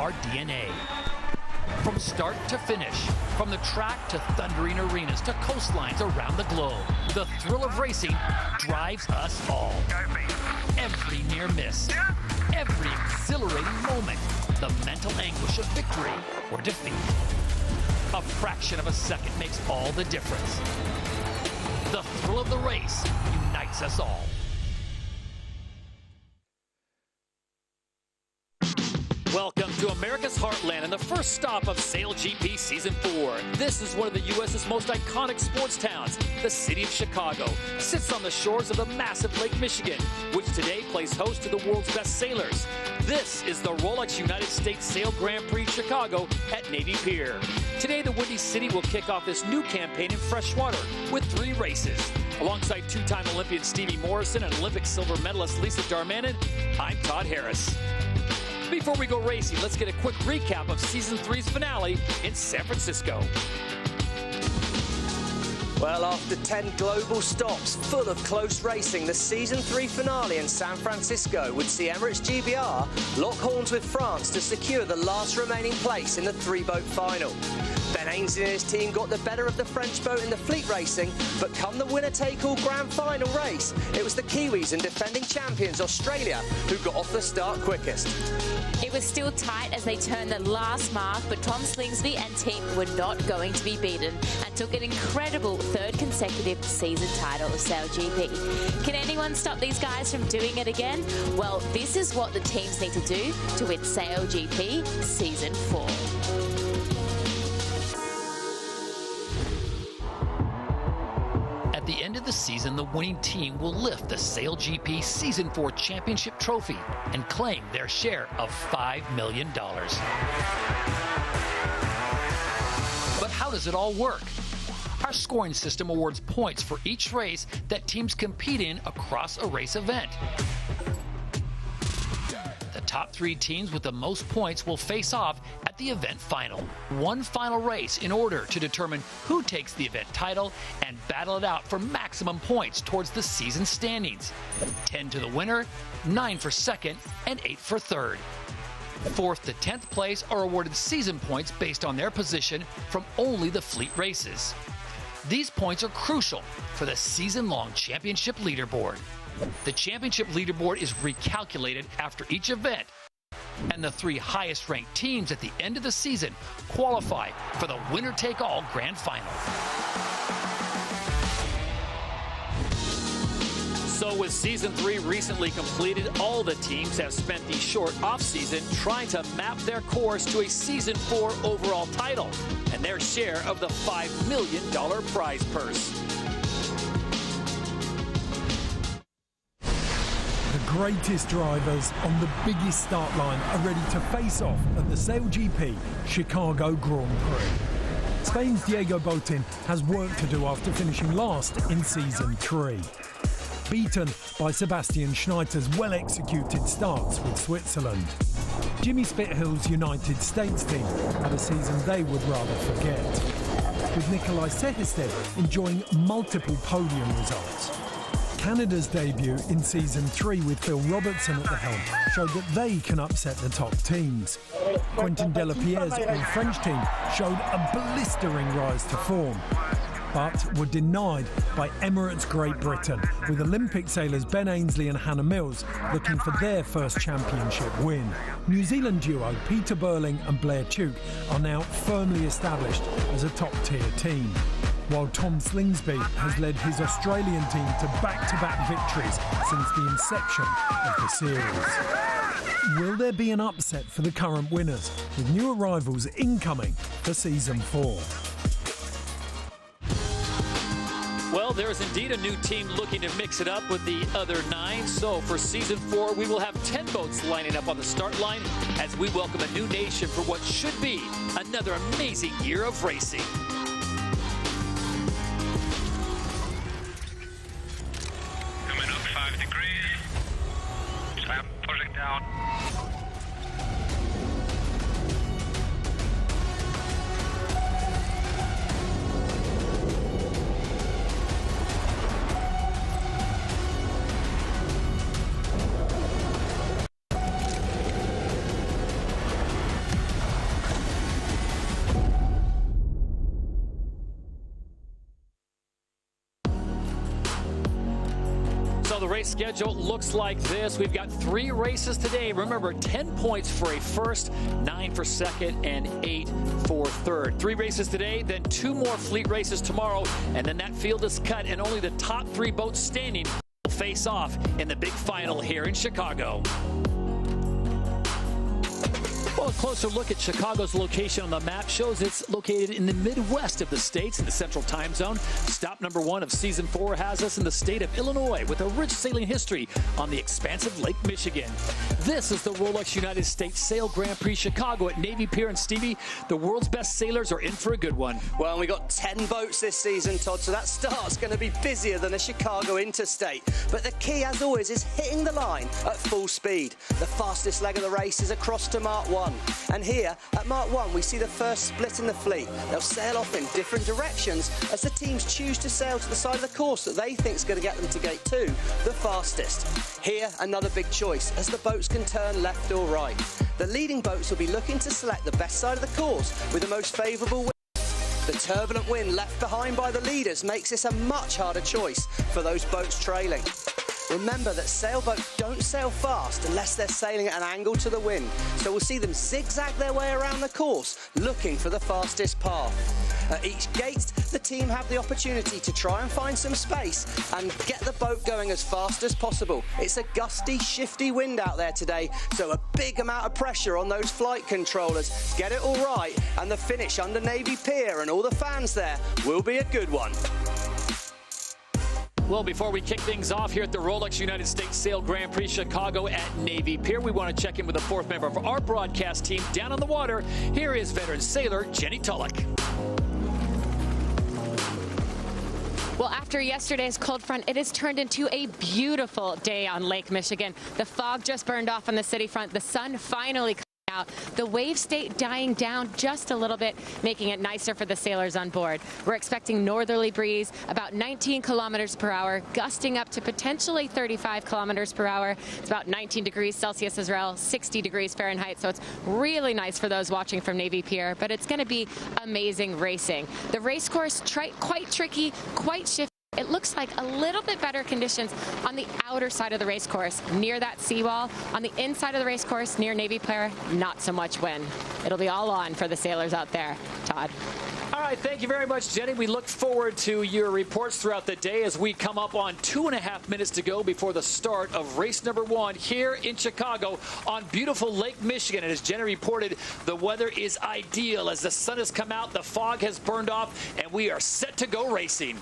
our DNA. From start to finish, from the track to thundering arenas to coastlines around the globe, the thrill of racing drives us all. Every near miss, every exhilarating moment, the mental anguish of victory or defeat. A fraction of a second makes all the difference. The thrill of the race unites us all. Welcome to America's heartland and the first stop of SailGP Season 4. This is one of the U.S.'s most iconic sports towns. The city of Chicago sits on the shores of the massive Lake Michigan, which today plays host to the world's best sailors. This is the Rolex United States Sail Grand Prix Chicago at Navy Pier. Today, the Windy City will kick off this new campaign in freshwater with 3 races. Alongside two-time Olympian Stevie Morrison and Olympic silver medalist Lisa Darmanin, I'm Todd Harris. Before we go racing, let's get a quick recap of Season 3's finale in San Francisco. Well, after 10 global stops full of close racing, the Season 3 finale in San Francisco would see Emirates GBR lock horns with France to secure the last remaining place in the 3-boat final. Ben Ainsley and his team got the better of the French boat in the fleet racing, but come the winner-take-all grand final race, it was the Kiwis and defending champions Australia who got off the start quickest. It was still tight as they turned the last mark, but Tom Slingsby and team were not going to be beaten and took an incredible 3rd consecutive season title of SailGP. Can anyone stop these guys from doing it again? Well, this is what the teams need to do to win SailGP Season 4. At the end of the season, the winning team will lift the SailGP Season 4 Championship Trophy and claim their share of $5 million. But how does it all work? Our scoring system awards points for each race that teams compete in across a race event. The top 3 teams with the most points will face off at the event final. One final race in order to determine who takes the event title and battle it out for maximum points towards the season standings. 10 to the winner, 9 for second, and 8 for third. 4th to 10th place are awarded season points based on their position from only the fleet races. These points are crucial for the season-long championship leaderboard. The championship leaderboard is recalculated after each event, and the 3 highest-ranked teams at the end of the season qualify for the winner-take-all grand final. So with Season 3 recently completed, all the teams have spent the short off-season trying to map their course to a Season 4 overall title and their share of the $5 million prize purse. The greatest drivers on the biggest start line are ready to face off at the SailGP Chicago Grand Prix. Spain's Diego Botin has work to do after finishing last in Season 3. Beaten by Sebastian Schneiter's well-executed starts with Switzerland. Jimmy Spithill's United States team had a season they would rather forget, with Nikolai Sehested enjoying multiple podium results. Canada's debut in Season 3 with Phil Robertson at the helm showed that they can upset the top teams. Quentin Delapierre's own French team showed a blistering rise to form, but were denied by Emirates Great Britain, with Olympic sailors Ben Ainsley and Hannah Mills looking for their first championship win. New Zealand duo Peter Burling and Blair Tuke are now firmly established as a top-tier team, while Tom Slingsby has led his Australian team to back-to-back victories since the inception of the series. Will there be an upset for the current winners, with new arrivals incoming for Season 4? Well, there is indeed a new team looking to mix it up with the other 9. So for Season 4, we will have 10 boats lining up on the start line as we welcome a new nation for what should be another amazing year of racing. Coming up 5 degrees. Slam pushing down. race schedule looks like this. We've got 3 races today. Remember, 10 points for a first, 9 for second, and 8 for third. 3 races today, then 2 more fleet races tomorrow, and then that field is cut, and only the top 3 boats standing will face off in the big final here in Chicago. Well, a closer look at Chicago's location on the map shows it's located in the Midwest of the states in the Central Time Zone. Stop number 1 of Season 4 has us in the state of Illinois with a rich sailing history on the expansive Lake Michigan. This is the Rolex United States Sail Grand Prix Chicago at Navy Pier. And Stevie, the world's best sailors are in for a good one. Well, we got 10 boats this season, Todd, so that start's going to be busier than a Chicago interstate. But the key, as always, is hitting the line at full speed. The fastest leg of the race is across to Mark 1. And here at Mark 1 we see the first split in the fleet. They'll sail off in different directions as the teams choose to sail to the side of the course that they think is going to get them to gate 2, the fastest. Here another big choice as the boats can turn left or right. The leading boats will be looking to select the best side of the course with the most favourable wind. The turbulent wind left behind by the leaders makes this a much harder choice for those boats trailing. Remember that sailboats don't sail fast unless they're sailing at an angle to the wind, so we'll see them zigzag their way around the course, looking for the fastest path. At each gate, the team have the opportunity to try and find some space and get the boat going as fast as possible. It's a gusty, shifty wind out there today, so a big amount of pressure on those flight controllers. Get it all right, and the finish under Navy Pier and all the fans there will be a good one. Well, before we kick things off here at the Rolex United States Sail Grand Prix Chicago at Navy Pier, we want to check in with the 4th member of our broadcast team down on the water. Here is veteran sailor Jenny Tulloch. Well, after yesterday's cold front, it has turned into a beautiful day on Lake Michigan. The fog just burned off on the city front. The sun finally coming out. The wave state dying down just a little bit, making it nicer for the sailors on board. We're expecting northerly breeze, about 19 kilometers per hour, gusting up to potentially 35 kilometers per hour. It's about 19 degrees Celsius as well, 60 degrees Fahrenheit. So it's really nice for those watching from Navy Pier, but it's going to be amazing racing. The race course, quite tricky, quite shifty. It looks like a little bit better conditions on the outer side of the race course, near that seawall. On the inside of the race course, near Navy Pier, not so much wind. It'll be all on for the sailors out there. Todd. All right, thank you very much, Jenny. We look forward to your reports throughout the day as we come up on 2.5 minutes to go before the start of race number 1 here in Chicago on beautiful Lake Michigan. And as Jenny reported, the weather is ideal as the sun has come out, the fog has burned off, and we are set to go racing.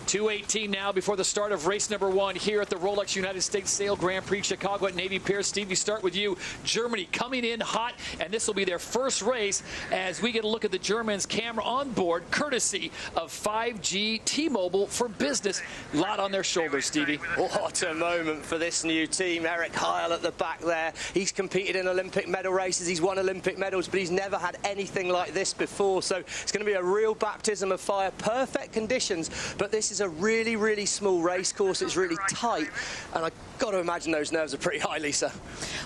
2:18 now before the start of race number 1 here at the Rolex United States Sail Grand Prix Chicago at Navy Pier. Steve, we start with you. Germany coming in hot, and this will be their first race as we get a look at the Germans' camera on board, courtesy of 5G T-Mobile for Business. A lot on their shoulders, Stevie. What a moment for this new team. Eric Heil at the back there. He's competed in Olympic medal races. He's won Olympic medals, but he's never had anything like this before. So it's going to be a real baptism of fire. Perfect conditions, but this is a really, really small race course. It's really tight, and I've got to imagine those nerves are pretty high, Lisa.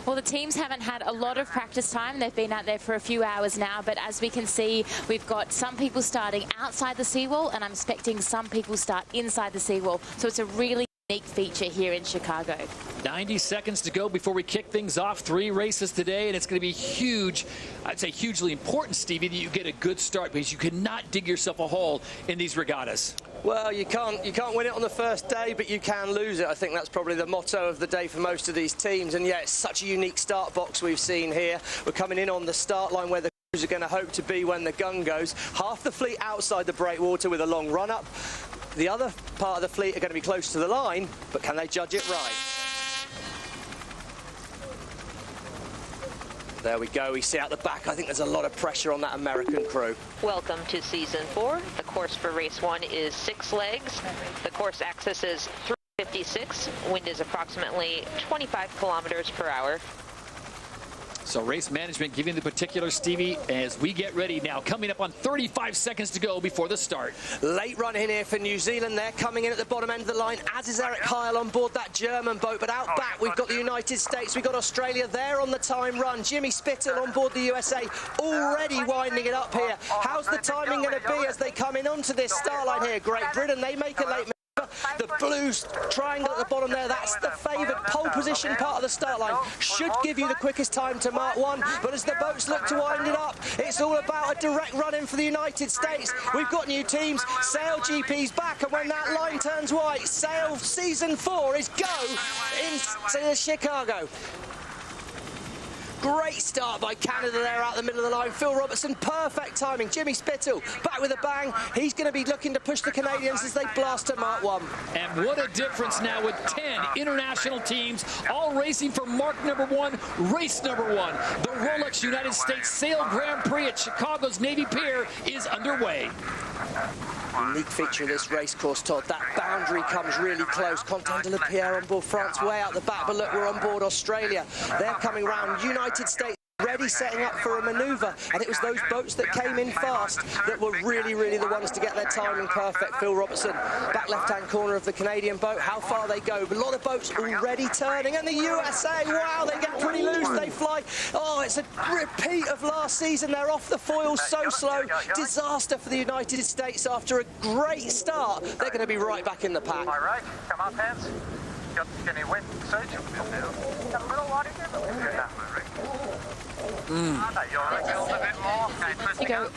Well, the teams haven't had a lot of practice time. They've been out there for a few hours now, but as we can see, we've got some people starting outside the seawall, and I'm expecting some people start inside the seawall. So it's a really unique feature here in Chicago. 90 seconds to go before we kick things off. 3 races today, and it's going to be huge. I'd say hugely important, Stevie, that you get a good start because you cannot dig yourself a hole in these regattas. Well, you can't win it on the first day, but you can lose it. I think that's probably the motto of the day for most of these teams. And yeah, it's such a unique start box we've seen here. We're coming in on the start line where the crews are going to hope to be when the gun goes. Half the fleet outside the breakwater with a long run up. The other part of the fleet are going to be close to the line, but can they judge it right? There we go. We see out the back, I think there's a lot of pressure on that American crew. Welcome to Season 4. The course for Race 1 is 6 legs. The course axis is 356. Wind is approximately 25 kilometers per hour. So race management giving the particular, Stevie, as we get ready now. Coming up on 35 seconds to go before the start. Late run in here for New Zealand. They're coming in at the bottom end of the line, as is Eric Heil on board that German boat. But out back, we've got the United States, we've got Australia. They're on the time run. Jimmy Spittle on board the USA, already winding it up here. How's the timing going to be as they come in onto this start line here? Great Britain, they make a late. The blue triangle at the bottom there, that's the favoured pole position part of the start line. Should give you the quickest time to Mark 1, but as the boats look to wind it up, it's all about a direct run-in for the United States. We've got new teams. SailGP's back, and when that line turns white, Sail Season 4 is go into Chicago. Great start by Canada there out the middle of the line. Phil Robertson, perfect timing. Jimmy Spittle back with a bang. He's going to be looking to push the Canadians as they blast to Mark 1. And what a difference now with 10 international teams all racing for mark number 1, race number 1. The Rolex United States Sail Grand Prix at Chicago's Navy Pier is underway. Unique feature of this race course, Todd. That boundary comes really close. Quentin de la Pierre on board France, way out the back. But look, we're on board Australia. They're coming round. United States ready, setting up for a manoeuvre, and it was those boats that came in fast that were really the ones to get their timing perfect. Phil Robertson, back left-hand corner of the Canadian boat. How far they go, but a lot of boats already turning, and the USA, wow, they get pretty loose, they fly. Oh, it's a repeat of last season. They're off the foils so slow. Disaster for the United States after a great start. They're going to be right back in the pack. All right, come on, hands. Got any wind surge? Got a little water here, but we'll do that. You go.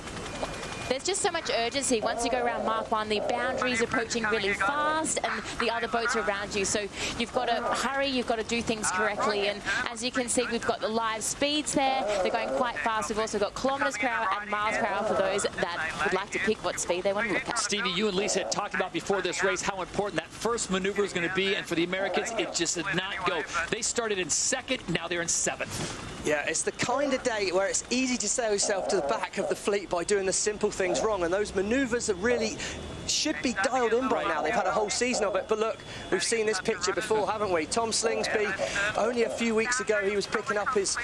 There's just so much urgency. Once you go around Mark 1, the boundary's approaching really fast and the other boats are around you. So you've got to hurry, you've got to do things correctly. And as you can see, we've got the live speeds there. They're going quite fast. We've also got kilometres per hour and miles per hour for those that would like to pick what speed they want to look at. Stevie, you and Lisa had talked about before this race how important that first maneuver is going to be. And for the Americans, it just did not go. They started in second, now they're in 7th. Yeah, it's the kind of day where it's easy to sail yourself to the back of the fleet by doing the simple things wrong, and those manoeuvres are really should be dialed in by now. They've had a whole season of it, but look, we've seen this picture before, haven't we? Tom Slingsby, only a few weeks ago, he was picking up his,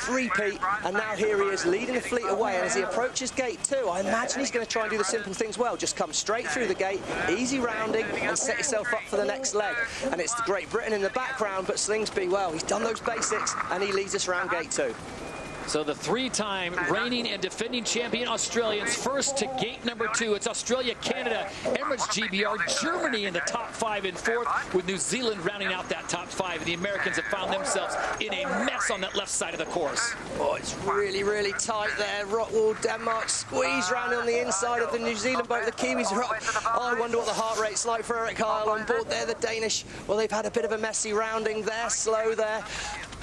three-peat, and now here he is leading the fleet away, and as he approaches gate 2, I imagine he's going to try and do the simple things well. Just come straight through the gate, easy rounding, and set yourself up for the next leg. And it's the Great Britain in the background, but Slingsby, well, he's done those basics, and he leads us around gate 2. So the 3-time reigning and defending champion Australians first to gate number 2. It's Australia, Canada, Emirates GBR, Germany in the top 5 and 4th, with New Zealand rounding out that top 5. And the Americans have found themselves in a mess on that left side of the course. Oh, it's really tight there. Rockwall, Denmark, squeeze round on the inside of the New Zealand boat. The Kiwis are up. Oh, I wonder what the heart rate's like for Eric Heil on board there. The Danish, well, they've had a bit of a messy rounding. They're slow there.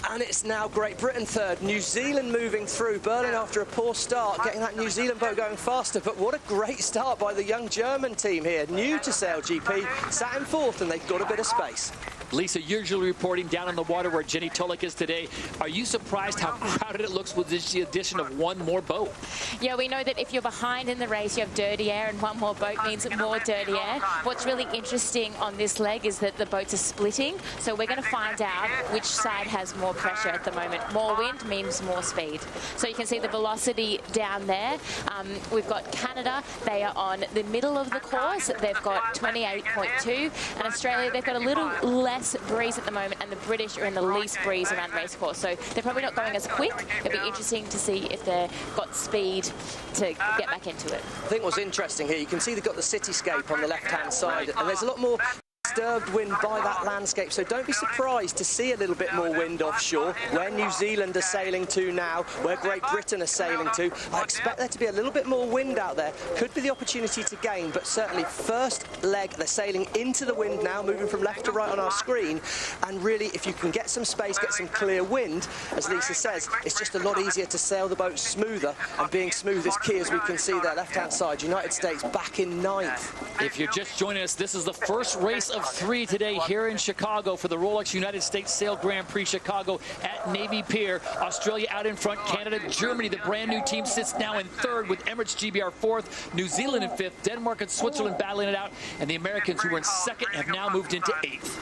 And it's now Great Britain 3rd. New Zealand moving through. Berlin after a poor start, getting that New Zealand boat going faster. But what a great start by the young German team here. New to SailGP, sat in 4th, and they've got a bit of space. Lisa, usually reporting down on the water where Jenny Tulloch is today. Are you surprised how crowded it looks with the addition of one more boat? Yeah, we know that if you're behind in the race, you have dirty air, and one more boat means more dirty air. What's really interesting on this leg is that the boats are splitting, so we're going to find out which side has more pressure at the moment. More wind means more speed. So you can see the velocity down there. We've got Canada. They are on the middle of the course. They've got 28.2, and Australia, they've got a little less breeze at the moment, and the British are in the least breeze around race course, so they're probably not going as quick. It'll be interesting to see if they've got speed to get back into it. I think what's interesting here, you can see they've got the cityscape on the left-hand side, and there's a lot more disturbed wind by that landscape, so don't be surprised to see a little bit more wind offshore where New Zealand are sailing to now, where Great Britain are sailing to. I expect there to be a little bit more wind out there. Could be the opportunity to gain, but certainly first leg, they're sailing into the wind now, moving from left to right on our screen, and really if you can get some space, get some clear wind, as Lisa says, it's just a lot easier to sail the boat smoother, and being smooth is key, as we can see there, left-hand side, United States back in 9th. If you're just joining us, this is the first race of 3 today here in Chicago for the Rolex United States Sail Grand Prix Chicago at Navy Pier. Australia out in front, Canada, Germany, the brand new team, sits now in 3rd with Emirates GBR 4th, New Zealand in 5th, Denmark and Switzerland battling it out, and the Americans, who were in 2nd, have now moved into 8th.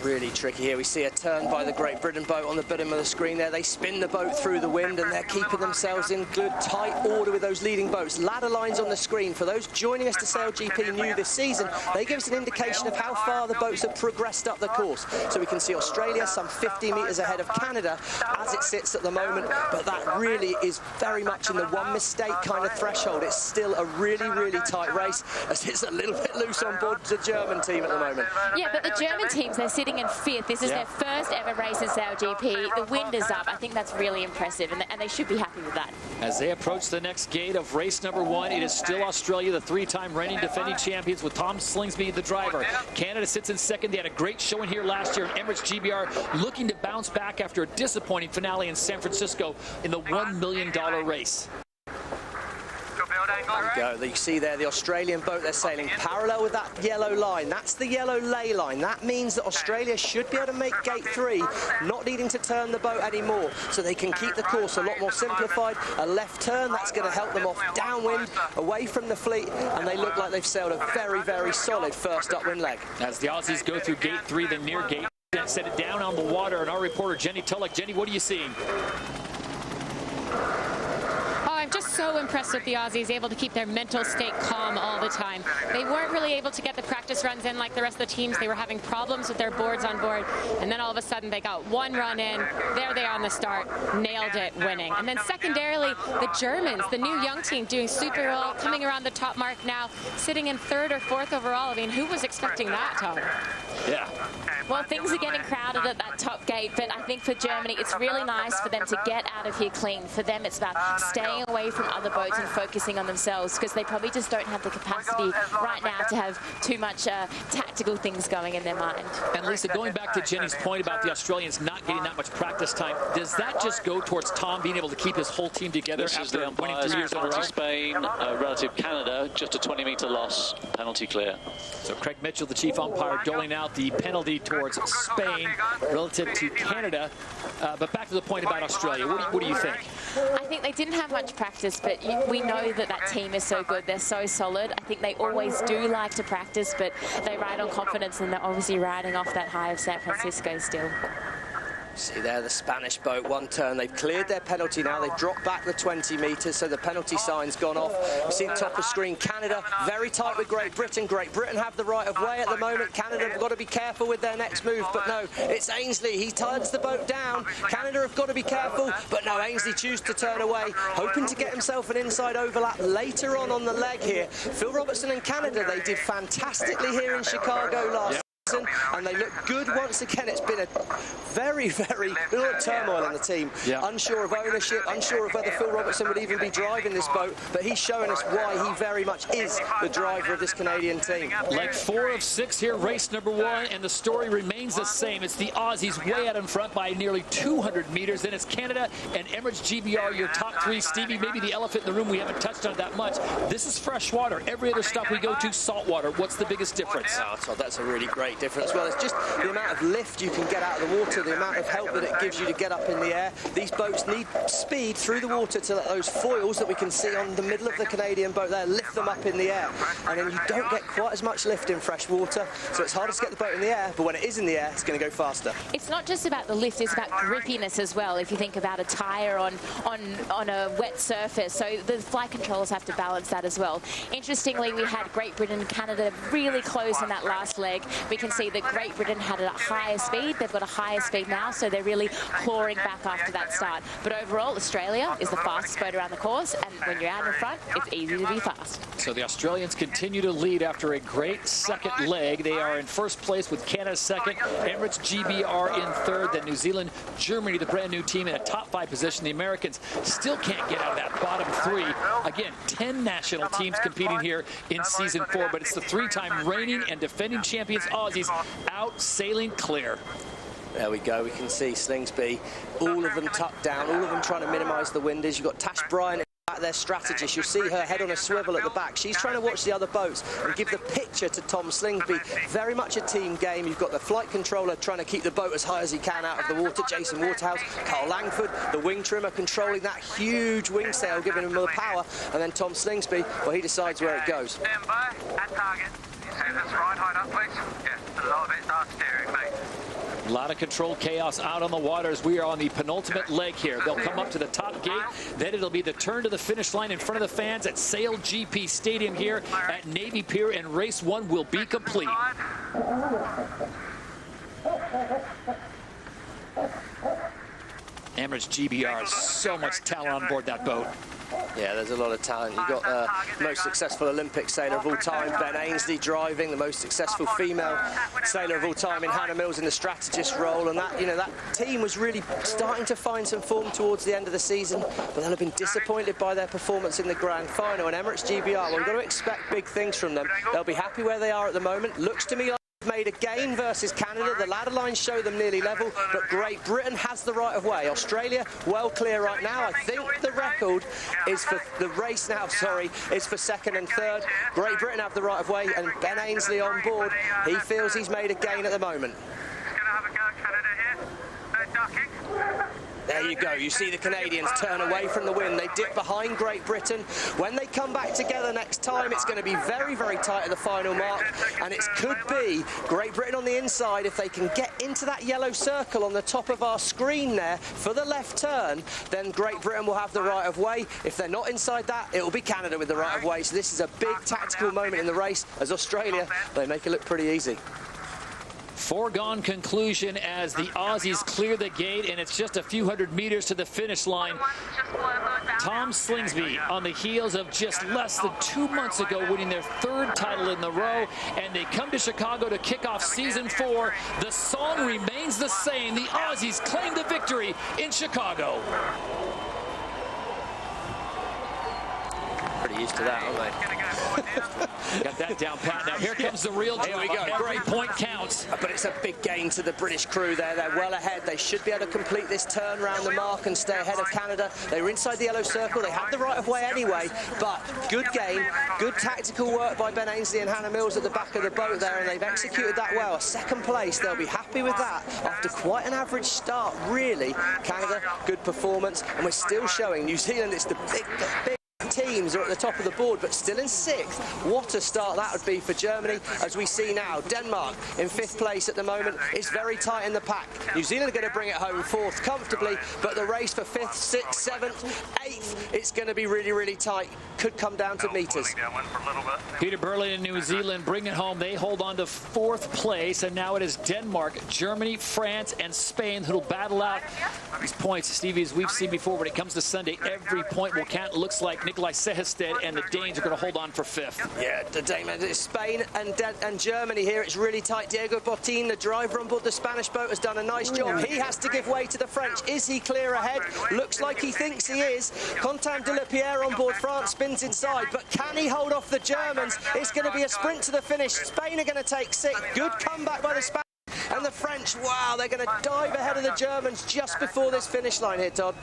Really tricky here. We see a turn by the Great Britain boat on the bottom of the screen there. They spin the boat through the wind and they're keeping themselves in good, tight order with those leading boats. Ladder lines on the screen. For those joining us to SailGP new this season, they give us an indication of how far the boats have progressed up the course. So we can see Australia some 50 metres ahead of Canada as it sits at the moment, but that really is very much in the one mistake kind of threshold. It's still a really, really tight race as it's a little bit loose on board the German team at the moment. Yeah, but the German teams, they're sitting in fifth. This is their first ever race in SailGP. The wind is up. I think that's really impressive, and they should be happy with that. As they approach the next gate of race number 1, it is still Australia, the 3-time reigning defending champions, with Tom Slingsby, the driver. Canada sits in second. They had a great showing here last year in Emirates GBR, looking to bounce back after a disappointing finale in San Francisco in the $1 million race. There we go. You see there the Australian boat they're sailing parallel with that yellow line. That's the yellow ley line. That means that Australia should be able to make gate 3, not needing to turn the boat anymore, so they can keep the course a lot more simplified. A left turn, that's going to help them off downwind, away from the fleet, and they look like they've sailed a very, very solid first upwind leg. As the Aussies go through gate 3, the near gate, set it down on the water, and our reporter Jenny Tulloch. Jenny, what are you seeing? I'm just so impressed with the Aussies, able to keep their mental state calm all the time. They weren't really able to get the practice runs in like the rest of the teams. They were having problems with their boards on board, and then all of a sudden they got one run in. There they are on the start, nailed it, winning. And then secondarily, the Germans, the new young team, doing super well, coming around the top mark now, sitting in 3rd or 4th overall. I mean, who was expecting that, Tom? Yeah. Well, things are getting crowded at that top gate, but I think for Germany, it's really nice for them to get out of here clean. For them, it's about staying away from other boats and focusing on themselves, because they probably just don't have the capacity right now to have too much tactical things going in their mind. And Lisa, going back to Jenny's point about the Australians not getting that much practice time, does that just go towards Tom being able to keep his whole team together after winning 3 years in a row? Spain, relative Canada, just a 20-metre loss, penalty clear. So Craig Mitchell, the chief umpire, doling out the penalty towards Spain relative to Canada. But back to the point about Australia, what do you think? I think they didn't have much practice, but we know that that team is so good. They're so solid. I think they always do like to practice, but they ride on confidence, and they're obviously riding off that high of San Francisco still. See there, the Spanish boat, one turn. They've cleared their penalty now. They've dropped back the 20 metres, so the penalty sign's gone off. You see top of screen, Canada, very tight with Great Britain. Great Britain have the right of way at the moment. Canada have got to be careful with their next move, but no, it's Ainsley. He turns the boat down. Canada have got to be careful, but no, Ainsley chooses to turn away, hoping to get himself an inside overlap later on the leg here. Phil Robertson and Canada, they did fantastically here in Chicago last and they look good once again. It's been a very, very little turmoil in the team. Unsure of ownership, unsure of whether Phil Robertson would even be driving this boat, but he's showing us why he very much is the driver of this Canadian team. Leg 4 of 6 here, race number 1, and the story remains the same. It's the Aussies way out in front by nearly 200 meters. Then it's Canada and Emirates GBR, your top 3. Stevie, maybe the elephant in the room, we haven't touched on it that much. This is fresh water. Every other stop we go to, salt water. What's the biggest difference? Oh, Todd, that's a really great difference. Well, it's just the amount of lift you can get out of the water, the amount of help that it gives you to get up in the air. These boats need speed through the water to let those foils that we can see on the middle of the Canadian boat there, lift them up in the air. And then you don't get quite as much lift in fresh water, so it's harder to get the boat in the air, but when it is in the air, it's going to go faster. It's not just about the lift, it's about grippiness as well, if you think about a tyre on a wet surface. So the flight controllers have to balance that as well. Interestingly, we had Great Britain and Canada really close in that last leg. We can see that Great Britain had a higher speed. They've got a higher speed now, so they're really clawing back after that start. But overall, Australia is the fastest boat around the course, and when you're out in front, it's easy to be fast. So the Australians continue to lead after a great second leg. They are in first place with Canada second, Emirates GBR in third, then New Zealand, Germany, the brand new team, in a top 5 position. The Americans still can't get out of that bottom 3. Again, 10 national teams competing here in season 4, but it's the 3-time reigning and defending champions Aussies out sailing clear. There we go. We can see Slingsby, all of them tucked down, all of them trying to minimise the windage. You've got Tash Bryan, their strategist. You'll see her head on a swivel at the back. She's trying to watch the other boats and give the picture to Tom Slingsby. Very much a team game. You've got the flight controller trying to keep the boat as high as he can out of the water, Jason Waterhouse, Carl Langford, the wing trimmer controlling that huge wing sail, giving him the power, and then Tom Slingsby, well, he decides where it goes. Stand by, at target. You say this right, height up, please. Yeah, a little bit dark steering. A lot of controlled chaos out on the water as we are on the penultimate leg here. They'll come up to the top gate. Then it'll be the turn to the finish line in front of the fans at SailGP Stadium here at Navy Pier, and race 1 will be complete. Emirates GBR, so much talent on board that boat. Yeah, there's a lot of talent. You've got the most successful Olympic sailor of all time, Ben Ainsley, driving, the most successful female sailor of all time in Hannah Mills in the strategist role, and that, you know, that team was really starting to find some form towards the end of the season, but they'll have been disappointed by their performance in the grand final. And Emirates GBR, well, we've got to expect big things from them. They'll be happy where they are at the moment. Looks to me like made a gain versus Canada. The ladder lines show them nearly level, but Great Britain has the right of way. Australia well clear right now. I think the record is for the race now, is for second and third. Great Britain have the right of way, and Ben Ainsley on board. He feels he's made a gain at the moment. There you go. You see the Canadians turn away from the wind. They dip behind Great Britain. When they come back together next time, it's going to be very, very tight at the final mark. And it could be Great Britain on the inside. If they can get into that yellow circle on the top of our screen there for the left turn, then Great Britain will have the right of way. If they're not inside that, it will be Canada with the right of way. So this is a big tactical moment in the race as Australia, they make it look pretty easy. Foregone conclusion as the Aussies clear the gate, and it's just a few hundred meters to the finish line. Tom Slingsby on the heels of just less than 2 months ago winning their 3rd title in the row, and they come to Chicago to kick off season 4. The song remains the same. The Aussies claim the victory in Chicago. Pretty used to that, aren't they? Got that down pat. Now here comes the real deal. Here we go. Every point counts. But it's a big gain to the British crew there. They're well ahead. They should be able to complete this turn round the mark and stay ahead of Canada. They were inside the yellow circle. They had the right of way anyway, but good gain, good tactical work by Ben Ainsley and Hannah Mills at the back of the boat there, and they've executed that well. A second place, they'll be happy with that after quite an average start, really. Canada, good performance, and we're still showing New Zealand. It's the big teams are at the top of the board, but still in 6th. What a start that would be for Germany. As we see now, Denmark in 5th place at the moment. It's very tight in the pack. New Zealand are going to bring it home 4th comfortably, but the race for 5th, 6th, 7th, 8th, it's going to be really, really tight. Could come down to meters. Peter Burley in New Zealand bring it home. They hold on to 4th place, and now it is Denmark, Germany, France, and Spain who'll battle out these points. Stevie, as we've seen before, when it comes to Sunday, every point will count. It looks like Nikolai Sehested and the Danes are going to hold on for 5th. Yeah, the Danes, Spain and Germany here. It's really tight. Diego Botín, the driver on board the Spanish boat, has done a nice job. He has to give way to the French. Is he clear ahead? Looks like he thinks he is. Quentin de la Pierre on board France spins inside, but can he hold off the Germans? It's going to be a sprint to the finish. Spain are going to take 6th. Good comeback by the Spanish. And the French, wow, they're going to dive ahead of the Germans just before this finish line here, Todd.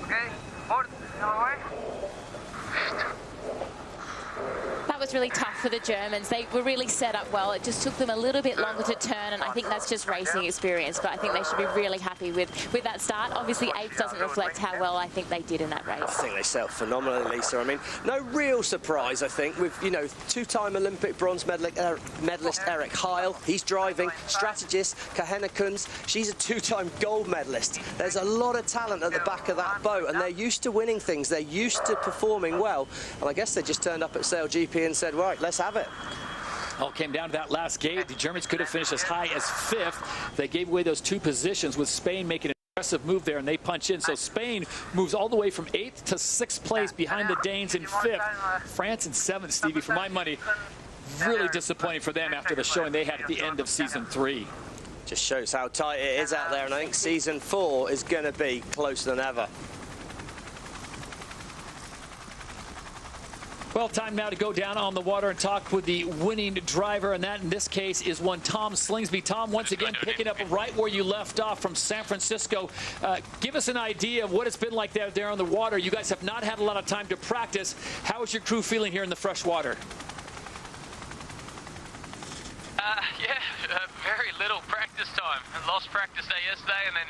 Okay, hold it. That was really tough for the Germans. They were really set up well. It just took them a little bit longer to turn, and I think that's just racing experience, but I think they should be really happy with that start. Obviously, 8th doesn't reflect how well I think they did in that race. I think they sailed phenomenally, Lisa. I mean, no real surprise, I think, with, you know, 2-time Olympic bronze medalist Eric Heil. He's driving. Strategist Kahena Kunz. She's a 2-time gold medalist. There's a lot of talent at the back of that boat, and they're used to winning things. They're used to performing well, and I guess they just turned up at SailGP and said, right, let's have it. All came down to that last gate. The Germans could have finished as high as 5th. They gave away those 2 positions, with Spain making an aggressive move there, and they punch in. So Spain moves all the way from 8th to 6th place behind the Danes in 5th. France in 7th, Stevie, for my money. Really disappointing for them after the showing they had at the end of season 3. Just shows how tight it is out there, and I think season 4 is going to be closer than ever. Well, time now to go down on the water and talk with the winning driver, and that in this case is one Tom Slingsby. Tom, once again, picking up right where you left off from San Francisco. Give us an idea of what it's been like there on the water. You guys have not had a lot of time to practice. How is your crew feeling here in the fresh water? Very little practice time. Lost practice day yesterday, and then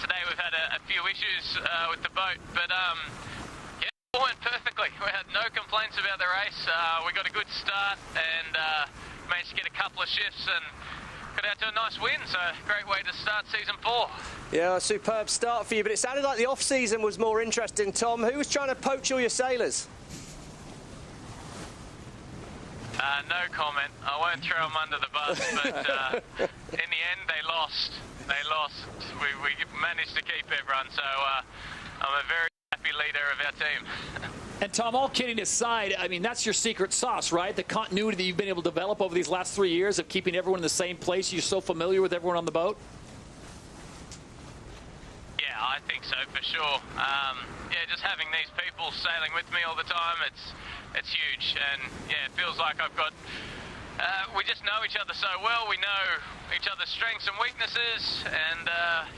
today we've had a few issues with the boat. But all went perfectly. We had no complaints about the race. We got a good start and managed to get a couple of shifts, and it out to a nice win, so great way to start season 4. Yeah, a superb start for you, but it sounded like the off-season was more interesting, Tom. Who was trying to poach all your sailors? No comment. I won't throw them under the bus, but in the end, they lost. We managed to keep everyone, so I'm a very happy leader of our team. And Tom, all kidding aside, I mean, that's your secret sauce, right? The continuity that you've been able to develop over these last 3 years of keeping everyone in the same place. You're so familiar with everyone on the boat. Yeah, I think so, for sure. Yeah, just having these people sailing with me all the time, it's huge. And yeah, it feels like I've got, we just know each other so well. We know each other's strengths and weaknesses, and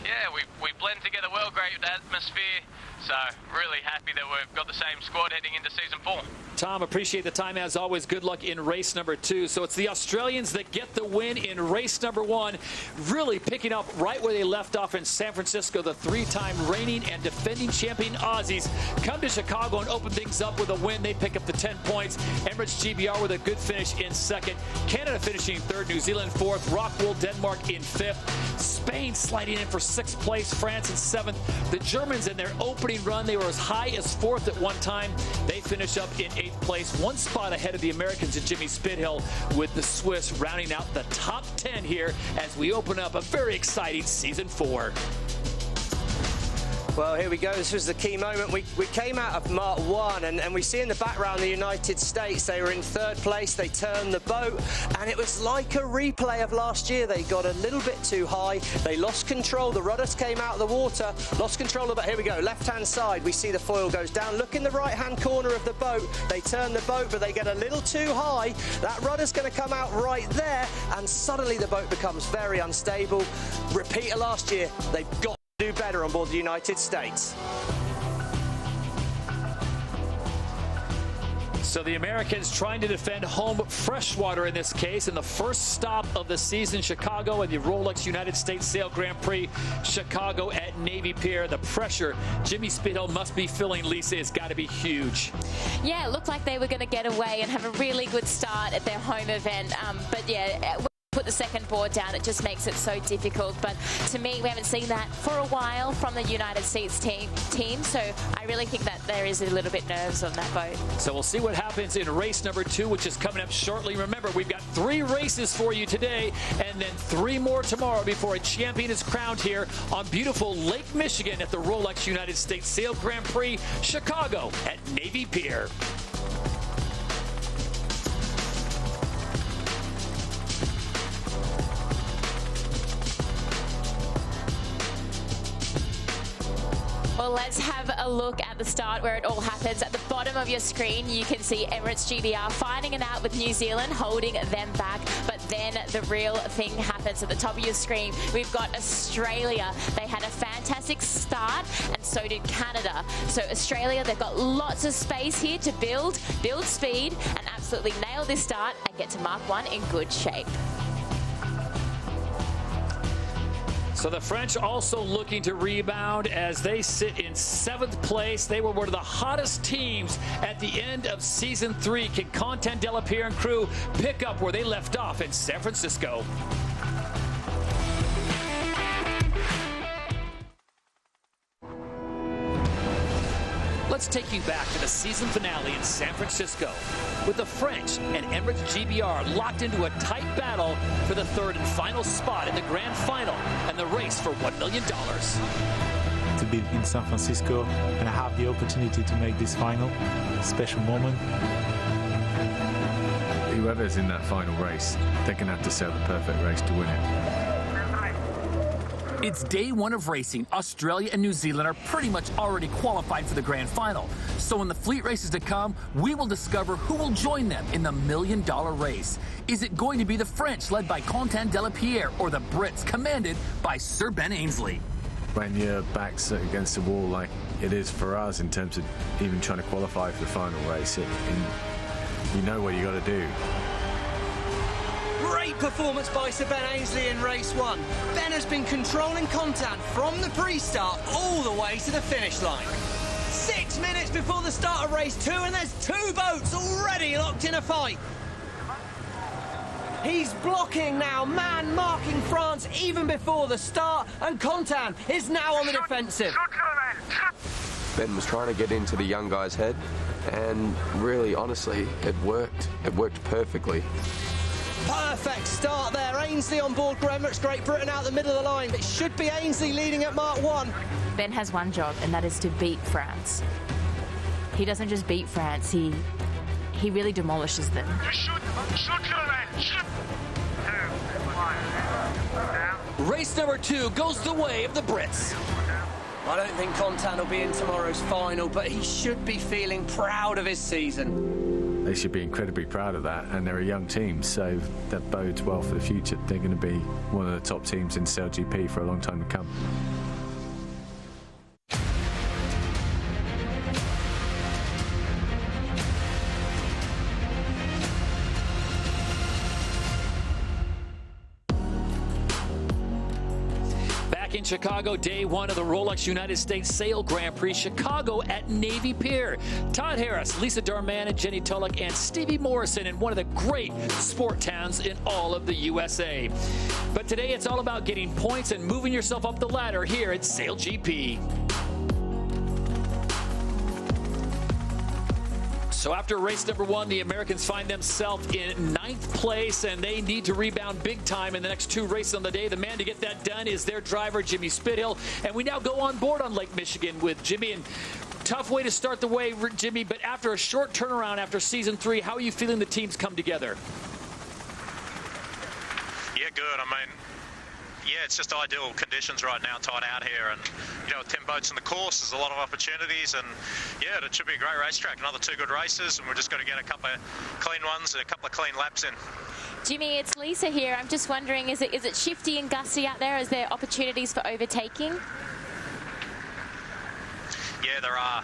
yeah, we blend together well, great atmosphere. So really happy that we've got the same squad heading into season 4. Tom, appreciate the time as always. Good luck in race number 2. So it's the Australians that get the win in race number 1, really picking up right where they left off in San Francisco. The 3-time reigning and defending champion Aussies come to Chicago and open things up with a win. They pick up the 10 points. Emirates GBR with a good finish in 2nd. Canada finishing 3rd. New Zealand 4th. Rockwool Denmark in 5th. Spain sliding in for 6th place. France in 7th. The Germans in their opening run, they were as high as 4th at one time. They finish up in 8th place, 1 spot ahead of the Americans and Jimmy Spithill, with the Swiss rounding out the top 10 here as we open up a very exciting season 4. Well, here we go. This was the key moment. We came out of Mark 1, and we see in the background the United States. They were in 3rd place. They turned the boat, and it was like a replay of last year. They got a little bit too high. They lost control. The rudders came out of the water, lost control of it. Here we go. Left-hand side, we see the foil goes down. Look in the right-hand corner of the boat. They turn the boat, but they get a little too high. That rudder's going to come out right there, and suddenly the boat becomes very unstable. Repeat of last year. They've got do better on board the United States. So the Americans trying to defend home freshwater in this case, in the first stop of the season, Chicago, and the Rolex United States Sail Grand Prix, Chicago at Navy Pier. The pressure Jimmy Spithill must be feeling, Lisa, has got to be huge. Yeah, it looked like they were going to get away and have a really good start at their home event, but yeah, put the second board down, it just makes it so difficult. But to me, we haven't seen that for a while from the United States team, so I really think that there is a little bit nerves on that boat. So we'll see what happens in race number 2, which is coming up shortly. Remember, we've got 3 races for you today, and then 3 more tomorrow before a champion is crowned here on beautiful Lake Michigan at the Rolex United States Sail Grand Prix, Chicago at Navy Pier. Well, let's have a look at the start where it all happens. At the bottom of your screen, you can see Emirates GBR fighting it out with New Zealand, holding them back. But then the real thing happens at the top of your screen. We've got Australia. They had a fantastic start, and so did Canada. So Australia, they've got lots of space here to build speed, and absolutely nail this start and get to Mark 1 in good shape. So the French also looking to rebound as they sit in 7th place. They were one of the hottest teams at the end of season 3. Can Quentin Delapierre and crew pick up where they left off in San Francisco? Let's take you back to the season finale in San Francisco, with the French and Emirates GBR locked into a tight battle for the 3rd and final spot in the grand final and the race for $1 million. To be in San Francisco and have the opportunity to make this final, a special moment. Whoever's in that final race, they're going to have to sail the perfect race to win it. It's day 1 of racing. Australia and New Zealand are pretty much already qualified for the grand final. So in the fleet races to come, we will discover who will join them in the $1 million race. Is it going to be the French, led by Quentin Delapierre, or the Brits, commanded by Sir Ben Ainslie? When your back's against the wall like it is for us in terms of even trying to qualify for the final race, you know what you got to do. Great performance by Sir Ben Ainslie in race 1. Ben has been controlling Quentin from the pre-start all the way to the finish line. 6 minutes before the start of race 2, and there's 2 boats already locked in a fight. He's blocking now, man marking France even before the start, and Contan is now on the defensive. Ben was trying to get into the young guy's head, and really, honestly, it worked. It worked perfectly. Perfect start there. Ainsley on board for Emirates Great Britain out the middle of the line. It should be Ainsley leading at Mark 1. Ben has one job, and that is to beat France. He doesn't just beat France, he really demolishes them. Race number 2 goes the way of the Brits. I don't think Contan will be in tomorrow's final, but he should be feeling proud of his season. They should be incredibly proud of that, and they're a young team, so that bodes well for the future. They're going to be one of the top teams in SailGP for a long time to come. In Chicago, day 1 of the Rolex United States Sail Grand Prix, Chicago at Navy Pier. Todd Harris, Lisa Darman, and Jenny Tulloch, and Stevie Morrison in one of the great sport towns in all of the USA. But today it's all about getting points and moving yourself up the ladder here at SailGP. So after race number 1, the Americans find themselves in 9th place, and they need to rebound big time in the next 2 races on the day. The man to get that done is their driver, Jimmy Spithill. And we now go on board on Lake Michigan with Jimmy. And tough way to start the way, Jimmy, but after a short turnaround after season 3, how are you feeling the teams come together? Yeah, good. I mean, yeah, it's just ideal conditions right now, tied out here, and you know, with 10 boats in the course, there's a lot of opportunities, and yeah, it should be a great racetrack. Another 2 good races, and we're just going to get a couple of clean ones and a couple of clean laps in. Jimmy, it's Lisa here. I'm just wondering, is it shifty and gusty out there? Is there opportunities for overtaking? Yeah, there are.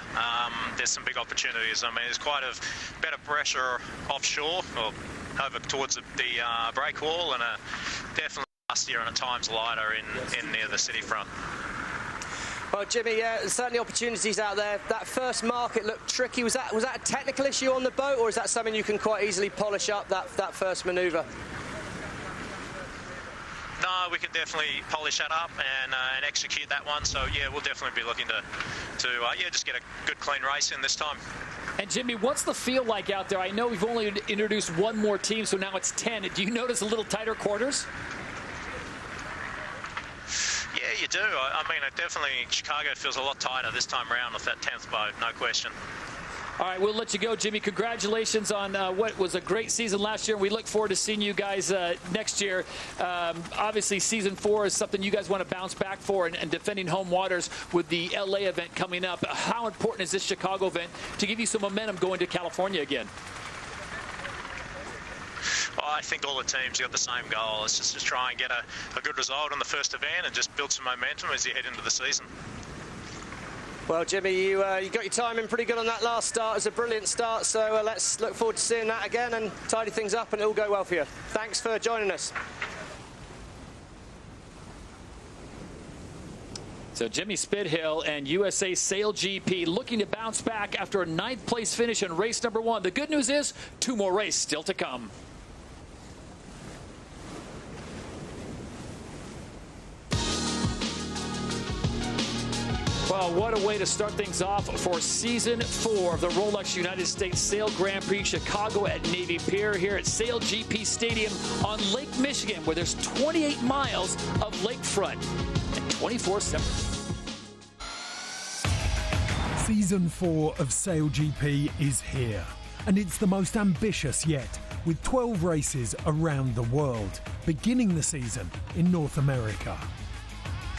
There's some big opportunities. I mean, there's quite a better pressure offshore or over towards the break wall, and definitely dustier and at times lighter in near the city front. Well, Jimmy, certainly opportunities out there. That first mark, it looked tricky. Was that a technical issue on the boat, or is that something you can quite easily polish up, that first manoeuvre? No, we can definitely polish that up and execute that one. So yeah, we'll definitely be looking to just get a good clean race in this time. And Jimmy, what's the feel like out there? I know we've only introduced 1 more team, so now it's 10. Do you notice a little tighter quarters? Yeah, you do. I mean, Chicago feels a lot tighter this time around with that 10th boat, no question. All right, we'll let you go, Jimmy. Congratulations on what was a great season last year. We look forward to seeing you guys next year. Obviously, season 4 is something you guys want to bounce back for, and defending home waters with the LA event coming up. How important is this Chicago event to give you some momentum going to California again? I think all the teams got the same goal. It's just to try and get a good result in the first event and just build some momentum as you head into the season. Well, Jimmy, you got your timing pretty good on that last start. It was a brilliant start, so let's look forward to seeing that again and tidy things up, and it'll go well for you. Thanks for joining us. So Jimmy Spithill and USA SailGP looking to bounce back after a 9th place finish in race number 1. The good news is 2 more races still to come. Well, what a way to start things off for Season 4 of the Rolex United States Sail Grand Prix Chicago at Navy Pier here at SailGP Stadium on Lake Michigan, where there's 28 miles of lakefront and 24/7. Season 4 of SailGP is here, and it's the most ambitious yet, with 12 races around the world, beginning the season in North America.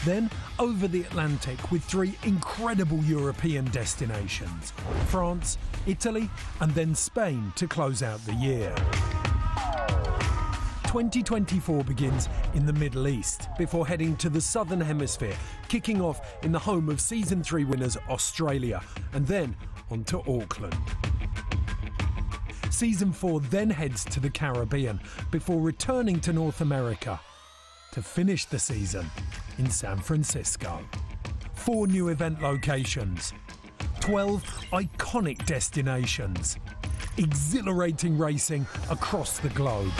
Then over the Atlantic with 3 incredible European destinations, France, Italy, and then Spain to close out the year. 2024 begins in the Middle East before heading to the Southern Hemisphere, kicking off in the home of Season 3 winners Australia, and then on to Auckland. Season 4 then heads to the Caribbean before returning to North America to finish the season in San Francisco. 4 new event locations, 12 iconic destinations, exhilarating racing across the globe.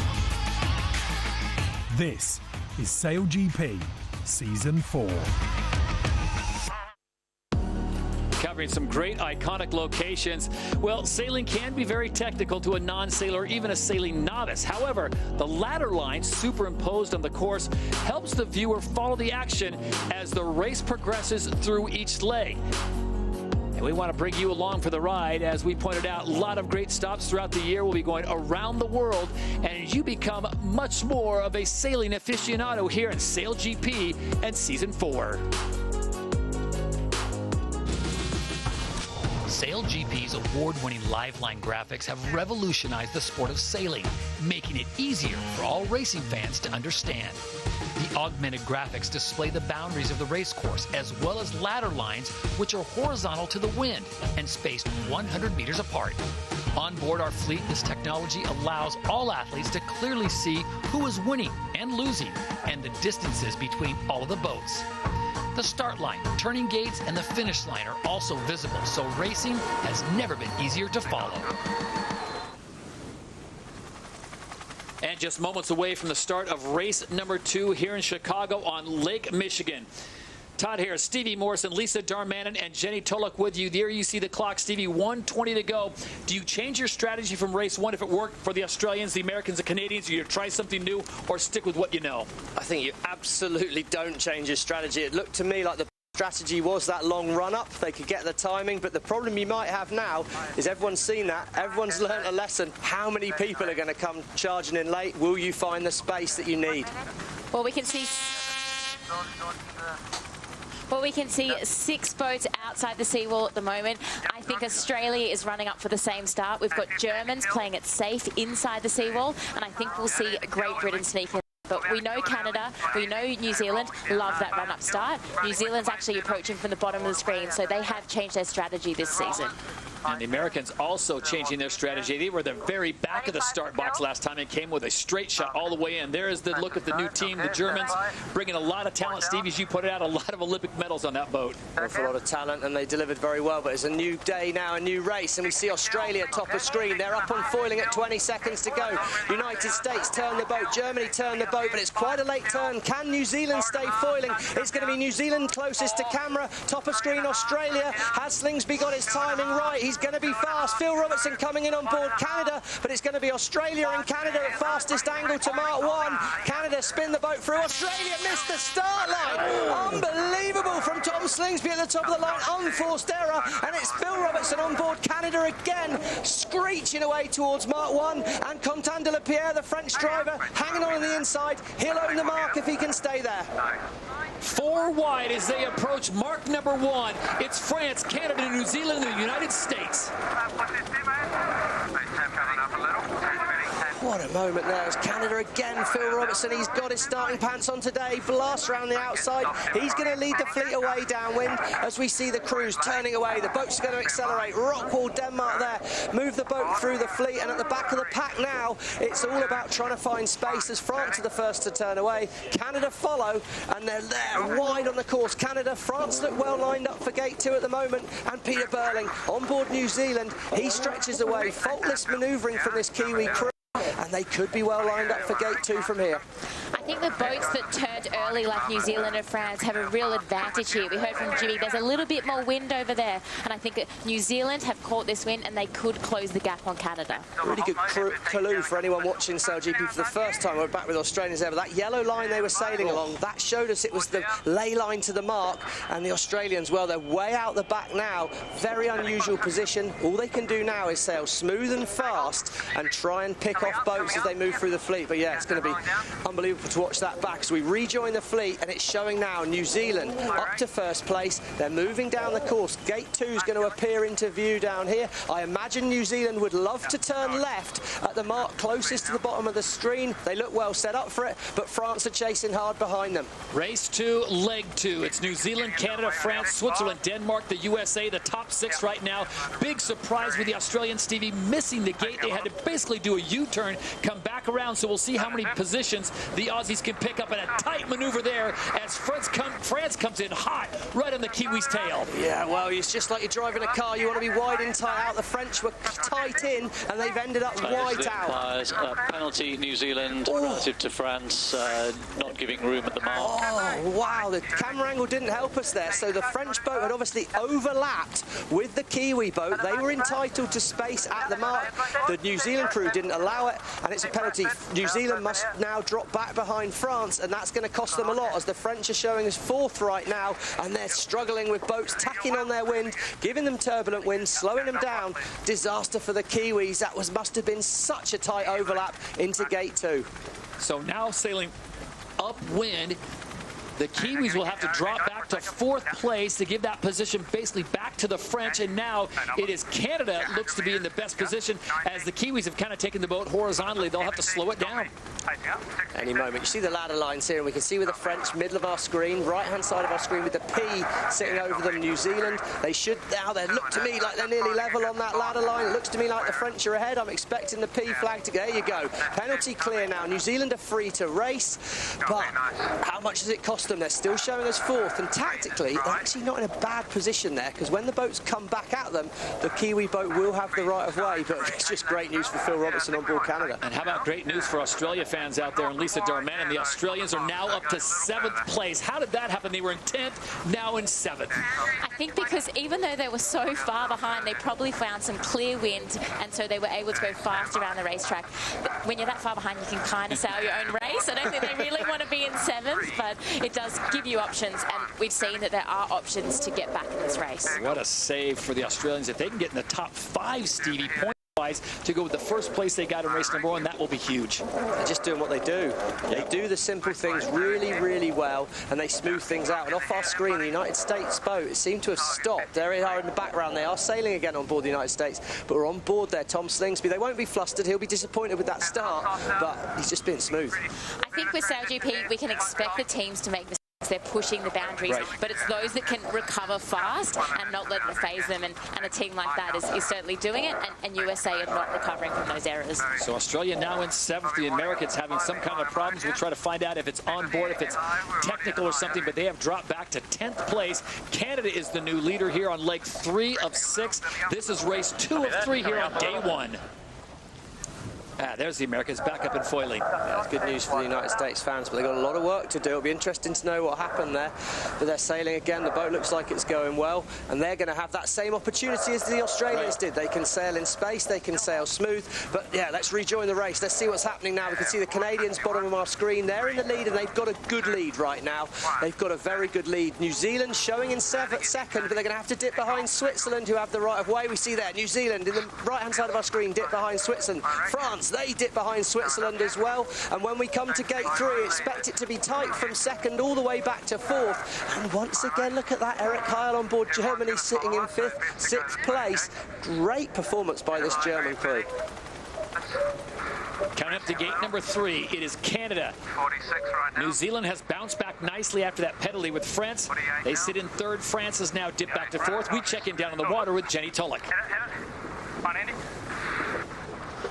This is SailGP Season 4. Covering some great iconic locations. Well, sailing can be very technical to a non-sailor, even a sailing novice. However, the ladder line superimposed on the course helps the viewer follow the action as the race progresses through each leg. And we want to bring you along for the ride. As we pointed out, a lot of great stops throughout the year. We'll be going around the world, and you become much more of a sailing aficionado here in SailGP and Season 4. SailGP's award-winning liveline graphics have revolutionized the sport of sailing, making it easier for all racing fans to understand. The augmented graphics display the boundaries of the race course, as well as ladder lines, which are horizontal to the wind and spaced 100 meters apart. On board our fleet, this technology allows all athletes to clearly see who is winning and losing, and the distances between all of the boats. The start line, turning gates, and the finish line are also visible, so racing has never been easier to follow. And just moments away from the start of race number 2 here in Chicago on Lake Michigan. Todd Harris, Stevie Morrison, Lisa Darmanin, and Jenny Tulloch with you. There you see the clock, Stevie, 1:20 to go. Do you change your strategy from race 1 if it worked for the Australians, the Americans, the Canadians? Do you try something new or stick with what you know? I think you absolutely don't change your strategy. It looked to me like the strategy was that long run-up. They could get the timing, but the problem you might have now is everyone's seen that. Everyone's learnt a lesson. How many people are going to come charging in late? Will you find the space that you need? Well, we can see 6 boats outside the seawall at the moment. I think Australia is running up for the same start. We've got Germans playing it safe inside the seawall, and I think we'll see Great Britain sneak in. But we know Canada, we know New Zealand love that run-up start. New Zealand's actually approaching from the bottom of the screen, so they have changed their strategy this season. And the Americans also changing their strategy. They were the very back of the start box last time and came with a straight shot all the way in. There is the look at the new team, the Germans, bringing a lot of talent. Steve, as you put it out, a lot of Olympic medals on that boat. A lot of talent, and they delivered very well, but it's a new day now, a new race, and we see Australia top of screen. They're up on foiling at 20 seconds to go. United States turn the boat, Germany turn the boat, but it's quite a late turn. Can New Zealand stay foiling? It's going to be New Zealand closest to camera, top of screen Australia. Has Slingsby got his timing right? He's going to be fast. Phil Robertson coming in on board Canada, but it's going to be Australia and Canada at fastest angle to Mark 1. Canada spin the boat through. Australia missed the start line. Unbelievable from Tom Slingsby at the top of the line. Unforced error, and it's Phil Robertson on board Canada again, screeching away towards Mark 1, and Quentin de la Pierre, the French driver, hanging on the inside. He'll own the mark if he can stay there. 4 wide as they approach mark number 1. It's France, Canada, New Zealand, and the United States. What a moment there as Canada again. Phil Robertson, he's got his starting pants on today. Blasts around the outside. He's going to lead the fleet away downwind as we see the crews turning away. The boat's going to accelerate. Rockwall, Denmark there. Move the boat through the fleet, and at the back of the pack now, it's all about trying to find space as France are the first to turn away. Canada follow, and they're there wide on the course. Canada, France look well lined up for gate 2 at the moment, and Peter Burling on board New Zealand. He stretches away. Faultless manoeuvring from this Kiwi crew. And they could be well lined up for gate 2 from here. I think the boats that turned early, like New Zealand and France, have a real advantage here. We heard from Jimmy, there's a little bit more wind over there, and I think that New Zealand have caught this wind, and they could close the gap on Canada. Really good clue for anyone watching SailGP for the first time. We're back with Australians there, but that yellow line they were sailing along, that showed us it was the ley line to the mark, and the Australians, well, they're way out the back now. Very unusual position. All they can do now is sail smooth and fast and try and pick off boats as they move through the fleet. But yeah, it's going to be unbelievable to watch that back as we rejoin the fleet, and it's showing now New Zealand up to first place. They're moving down the course. Gate 2 is going to appear into view down here. I imagine New Zealand would love to turn left at the mark closest to the bottom of the screen. They look well set up for it, but France are chasing hard behind them. Race 2, leg 2. It's New Zealand, Canada, France, Switzerland, Denmark, the USA, the top 6 right now. Big surprise with the Australians, Stevie, missing the gate. They had to basically do a U-turn, come back around, so we'll see how many positions the Aussies Aussies can pick up in a tight maneuver there as France comes in hot right on the Kiwis' tail. Yeah, well, it's just like you're driving a car. You want to be wide in, tight out. The French were tight in, and they've ended up wide out. Penalty, New Zealand, relative to France, not giving room at the mark. Oh, wow, the camera angle didn't help us there. So the French boat had obviously overlapped with the Kiwi boat. They were entitled to space at the mark. The New Zealand crew didn't allow it, and it's a penalty. New Zealand must now drop back behind France, and that's going to cost them a lot, as the French are showing us fourth right now, and they're struggling with boats tacking on their wind, giving them turbulent winds, slowing them down. Disaster for the Kiwis. That must have been such a tight overlap into gate 2. So now sailing upwind, the Kiwis will have to drop back to 4th place to give that position basically back to the French, and now it is Canada looks to be in the best position as the Kiwis have kind of taken the boat horizontally. They'll have to slow it down. Any moment. You see the ladder lines here, and we can see with the French, middle of our screen, right-hand side of our screen with the P sitting over them, New Zealand. They should now, they look to me like they're nearly level on that ladder line. It looks to me like the French are ahead. I'm expecting the P flag to go. There you go. Penalty clear now. New Zealand are free to race, but how much does it cost them? They're still showing us fourth, and tactically, they're actually not in a bad position there, because when the boats come back at them, the Kiwi boat will have the right of way, but it's just great news for Phil Robertson on board Canada. And how about great news for Australia fans out there, and Lisa Darman, and the Australians are now up to 7th place. How did that happen? They were in 10th, now in 7th. I think because even though they were so far behind, they probably found some clear wind, and so they were able to go fast around the racetrack. But when you're that far behind, you can kind of sail your own race. I don't think they really want to be in 7th, but it does give you options, and we've seen that there are options to get back in this race. What a save for the Australians. If they can get in the top 5, Stevie, point-wise, to go with the first place they got in race number 1, that will be huge. They're just doing what they do. They do the simple things really, really well, and they smooth things out. And off our screen, the United States boat seemed to have stopped. There they are in the background. They are sailing again on board the United States, but we're on board there. Tom Slingsby, they won't be flustered. He'll be disappointed with that start, but he's just been smooth. I think with SailGP, we can expect the teams to make mistakes. They're pushing the boundaries, but it's those that can recover fast and not let it phase them, and a team like that is certainly doing it, and USA are not recovering from those errors. So Australia now in 7th. The Americans having some kind of problems. We'll try to find out if it's on board, if it's technical or something, but they have dropped back to 10th place. Canada is the new leader here on leg 3 of 6. This is race 2 of 3 here on day 1. There's the Americans back up in foiling. Yeah, it's good news for the United States fans, but they've got a lot of work to do. It'll be interesting to know what happened there. But they're sailing again. The boat looks like it's going well, and they're going to have that same opportunity as the Australians did. They can sail in space, they can sail smooth. But yeah, let's rejoin the race. Let's see what's happening now. We can see the Canadians bottom of our screen. They're in the lead, and they've got a good lead right now. They've got a very good lead. New Zealand showing in second, but they're going to have to dip behind Switzerland, who have the right of way. We see there, New Zealand in the right-hand side of our screen, dip behind Switzerland. France, they dip behind Switzerland as well, and when we come to gate 3, expect it to be tight from 2nd all the way back to 4th. And once again, look at that, Eric Heil on board Germany sitting in 5th, 6th place. Great performance by this German crew. Coming up to gate number 3, it is Canada. New Zealand has bounced back nicely after that penalty with France. They sit in 3rd. France has now dipped back to 4th. We check in down on the water with Jenny Tulloch.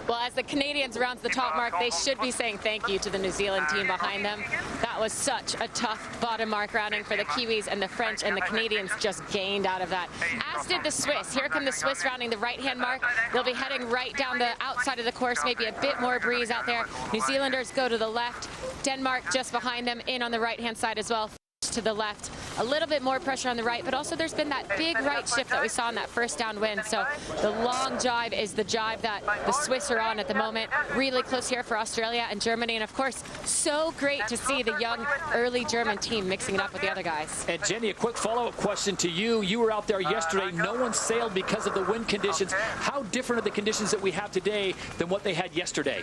Well, as the Canadians round the top mark, they should be saying thank you to the New Zealand team behind them. That was such a tough bottom mark rounding for the Kiwis, and the French and the Canadians just gained out of that. As did the Swiss. Here come the Swiss rounding the right-hand mark. They'll be heading right down the outside of the course, maybe a bit more breeze out there. New Zealanders go to the left. Denmark just behind them, in on the right-hand side as well. To the left, a little bit more pressure on the right, but also there's been that big right shift that we saw in that first downwind. So the long jibe is the jibe that the Swiss are on at the moment. Really close here for Australia and Germany, and of course, so great to see the young early German team mixing it up with the other guys. And Jenny, a quick follow-up question to you. You were out there yesterday. No one sailed because of the wind conditions. How different are the conditions that we have today than what they had yesterday?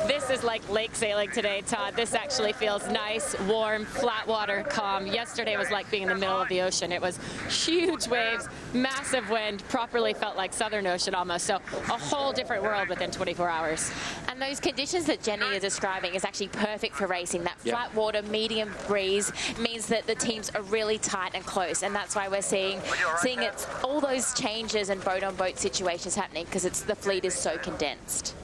This is like lake sailing today, Todd. This actually feels nice, warm, flat water, calm. Yesterday was like being in the middle of the ocean. It was huge waves, massive wind, properly felt like Southern Ocean almost. So a whole different world within 24 hours. And those conditions that Jenny is describing is actually perfect for racing. That flat water, medium breeze means that the teams are really tight and close, and that's why we're seeing it, all those changes and boat-on-boat situations happening, because the fleet is so condensed.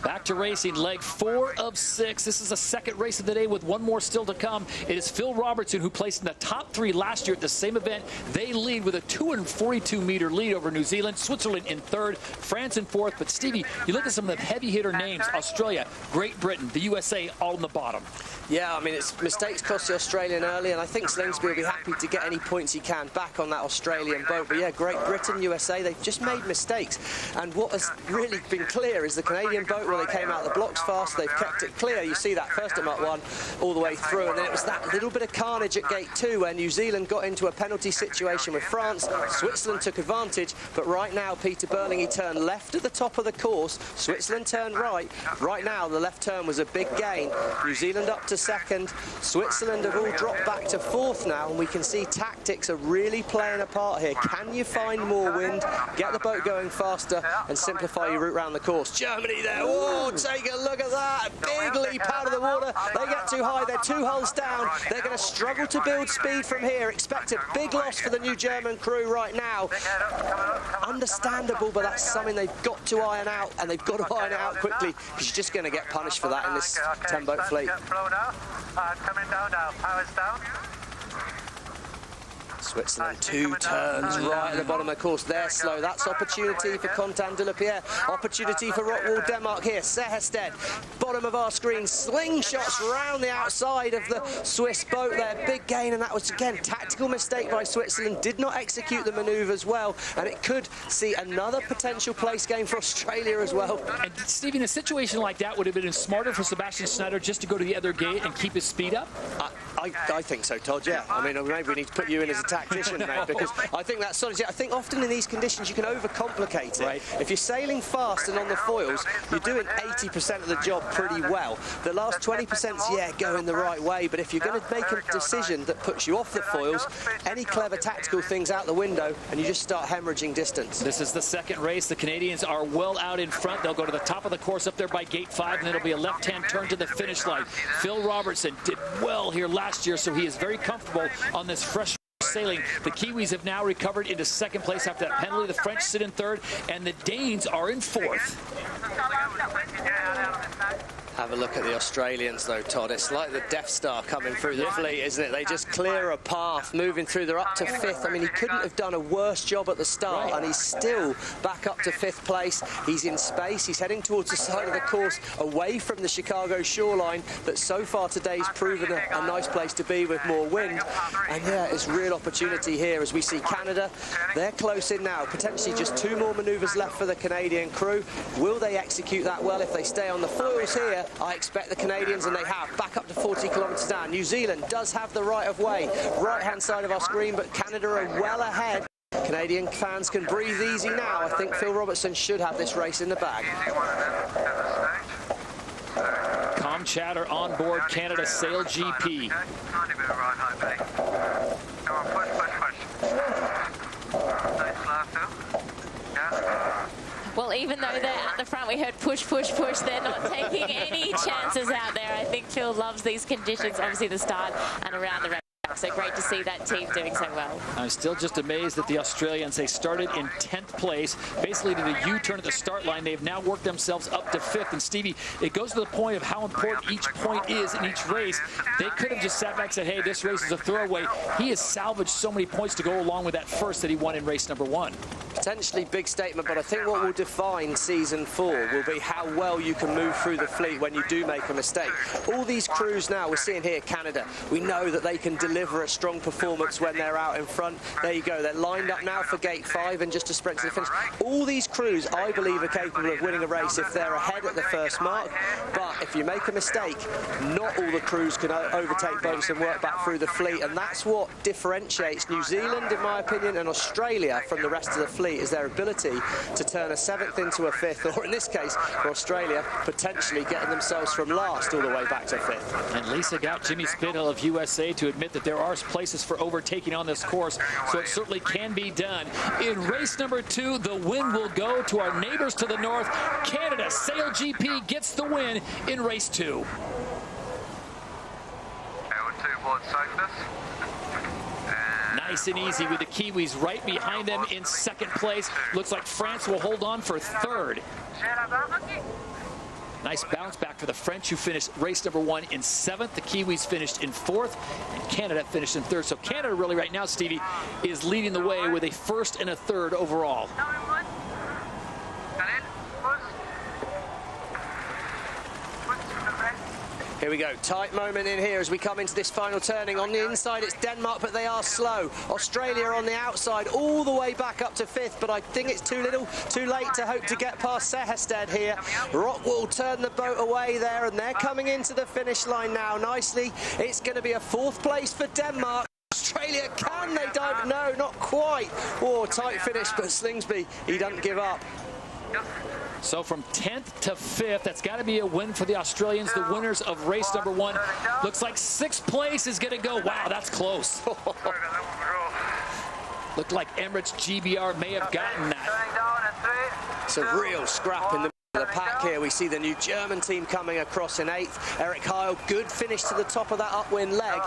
Back to racing, leg 4 of 6. This is the second race of the day with one more still to come. It is Phil Robertson, who placed in the top 3 last year at the same event. They lead with a 242-meter lead over New Zealand, Switzerland in 3rd, France in 4th. But Stevie, you look at some of the heavy hitter names, Australia, Great Britain, the USA, all in the bottom. Yeah, I mean, it's mistakes cost the Australian early, and I think Slingsby will be happy to get any points he can back on that Australian boat. But yeah, Great Britain, USA, they've just made mistakes. And what has really been clear is the Canadian boat, well, they came out of the blocks fast, they've kept it clear. You see that first at Mach 1 all the way through, and then it was that little bit of carnage at gate 2 where New Zealand got into a penalty situation with France. Switzerland took advantage, but right now Peter Burling, he turned left at the top of the course. Switzerland turned right. Right now the left turn was a big gain. New Zealand up to 2nd. Switzerland have all dropped back to 4th now, and we can see tactics are really playing a part here. Can you find more wind, get the boat going faster, and simplify your route around the course? Germany there, whoa, take a look at that. Big leap out of the water. They get too high, they're 2 holes down. They're going to struggle to build speed from here. Expect a big loss for the new German crew right now. Understandable, but that's something they've got to iron out, and they've got to iron it out quickly, because you're just going to get punished for that in this 10-boat fleet. Coming down now, power's down. Switzerland 2 turns right at the bottom of the course. They're slow. That's opportunity for Contan de la Pierre. Opportunity for Rockwall Denmark here. Sehersted, bottom of our screen. Slingshots round the outside of the Swiss boat there. Big gain, and that was, again, tactical mistake by Switzerland. Did not execute the manoeuvres well, and it could see another potential place game for Australia as well. And Stevie, in a situation like that, would have been smarter for Sebastian Schneider just to go to the other gate and keep his speed up? I think so, Todd, yeah. I mean, maybe we need to put you in as a tactician, mate, because I think that's solid. Yeah, I think often in these conditions you can overcomplicate it. Right. If you're sailing fast and on the foils, you're doing 80% of the job pretty well. The last 20%'s, yeah, going the right way, but if you're going to make a decision that puts you off the foils, any clever tactical things out the window, and you just start hemorrhaging distance. This is the second race. The Canadians are well out in front. They'll go to the top of the course up there by gate 5, and then it'll be a left-hand turn to the finish line. Phil Robertson did well here last year, so he is very comfortable on this fresh sailing. The Kiwis have now recovered into 2nd place after that penalty. The French sit in 3rd, and the Danes are in 4th. Have a look at the Australians, though, Todd. It's like the Death Star coming through the fleet, isn't it? They just clear a path, moving through. They're up to 5th. I mean, he couldn't have done a worse job at the start, and he's still back up to 5th place. He's in space. He's heading towards the side of the course, away from the Chicago shoreline that so far today's proven a nice place to be with more wind. And yeah, it's real opportunity here as we see Canada. They're close in now. Potentially just 2 more manoeuvres left for the Canadian crew. Will they execute that well if they stay on the foils here? I expect the Canadians, and they have, back up to 40 kilometres down. New Zealand does have the right of way, right-hand side of our screen, but Canada are well ahead. Canadian fans can breathe easy now. I think Phil Robertson should have this race in the bag. Calm chatter on board Canada SailGP. Well, even though they're at the front, we heard push, push, push. They're not taking any chances out there. I think Phil loves these conditions, obviously the start and around the race. So great to see that team doing so well. I'm still just amazed that the Australians, they started in 10th place, basically did a U-turn at the start line. They've now worked themselves up to 5th. And Stevie, it goes to the point of how important each point is in each race. They could have just sat back and said, hey, this race is a throwaway. He has salvaged so many points to go along with that first that he won in race number 1. Potentially big statement, but I think what will define season 4 will be how well you can move through the fleet when you do make a mistake. All these crews now, we're seeing here Canada, we know that they can deliver a strong performance when they're out in front. There you go, they're lined up now for gate 5 and just to sprint to the finish. All these crews, I believe, are capable of winning a race if they're ahead at the first mark, but if you make a mistake, not all the crews can overtake boats and work back through the fleet, and that's what differentiates New Zealand, in my opinion, and Australia from the rest of the fleet, is their ability to turn a 7th into a 5th, or in this case, for Australia, potentially getting themselves from last all the way back to 5th. And Lisa got Jimmy Spithill of USA to admit that there are places for overtaking on this course, so it certainly can be done. In race number 2, the win will go to our neighbors to the north. Canada SailGP gets the win in race 2. Nice and easy with the Kiwis right behind them in 2nd place. Looks like France will hold on for 3rd. Nice bounce back for the French, who finished race number 1 in 7th. The Kiwis finished in 4th, and Canada finished in 3rd. So Canada really right now, Stevie, is leading the way with a 1st and a 3rd overall. Here we go, tight moment in here as we come into this final turning. On the inside it's Denmark, but they are slow. Australia on the outside, all the way back up to 5th, but I think it's too late to hope to get past Sehested here. Rock will turn the boat away there, and they're coming into the finish line now nicely. It's going to be a 4th place for Denmark. Australia, can they dive? No, not quite. Oh, tight finish, but Slingsby, he doesn't give up. So from 10th to 5th, that's got to be a win for the Australians, the winners of race number 1. Looks like 6th place is going to go. Wow, that's close. Looked like Emirates GBR may have gotten that. It's a real scrap in the the pack here. We see the new German team coming across in 8th. Eric Heil, good finish to the top of that upwind leg.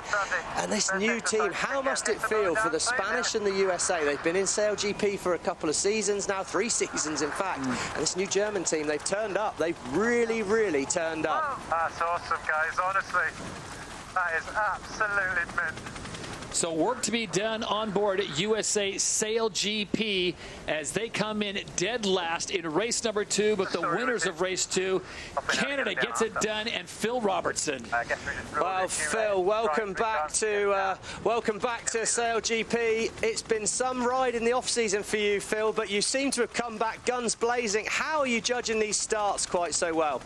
And this new team, how must it feel for the Spanish and the USA? They've been in SailGP for a couple of seasons now, 3 seasons in fact. And this new German team, they've turned up. They've really, really turned up. That's awesome, guys, honestly. That is absolutely mint. So work to be done on board USA SailGP as they come in dead last in race number 2, but the winners of race 2, Canada gets it done, and Phil Robertson. Well, Phil, welcome back to SailGP. It's been some ride in the off-season for you, Phil, but you seem to have come back guns blazing. How are you judging these starts quite so well?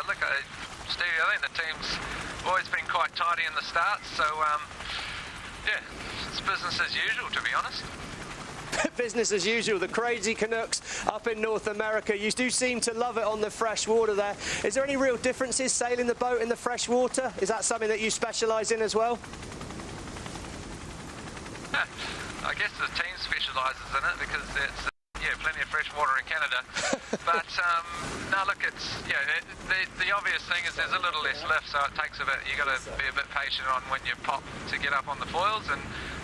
Look, Steve, I think the team's always been quite tidy in the starts, so yeah, it's business as usual, to be honest. Business as usual. The crazy Canucks up in North America, you do seem to love it on the fresh water there. Is there any real differences sailing the boat in the fresh water? Is that something that you specialise in as well? I guess the team specialises in it because it's plenty of fresh water in Canada. But no, look, it's the obvious thing is there's a little less lift, so it takes a bit. You got to be a bit patient on when you pop to get up on the foils, and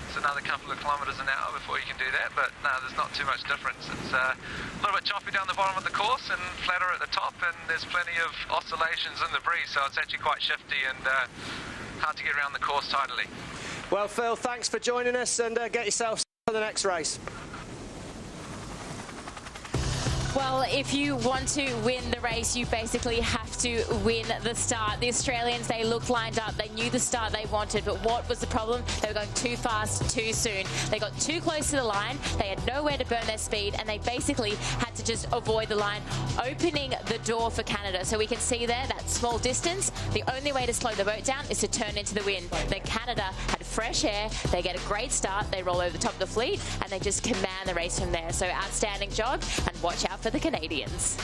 it's another couple of kilometres an hour before you can do that. But no, there's not too much difference. It's a little bit choppy down the bottom of the course and flatter at the top, and there's plenty of oscillations in the breeze, so it's actually quite shifty and hard to get around the course tidily. Well, Phil, thanks for joining us, and get yourself for the next race. Well, if you want to win the race, you basically have to win the start. The Australians, they looked lined up. They knew the start they wanted, but what was the problem? They were going too fast, too soon. They got too close to the line. They had nowhere to burn their speed, and they basically had to just avoid the line, opening the door for Canada. So we can see there, that small distance, the only way to slow the boat down is to turn into the wind. Then Canada had fresh air. They get a great start. They roll over the top of the fleet, and they just command the race from there. So outstanding job, and watch out for the Canadians.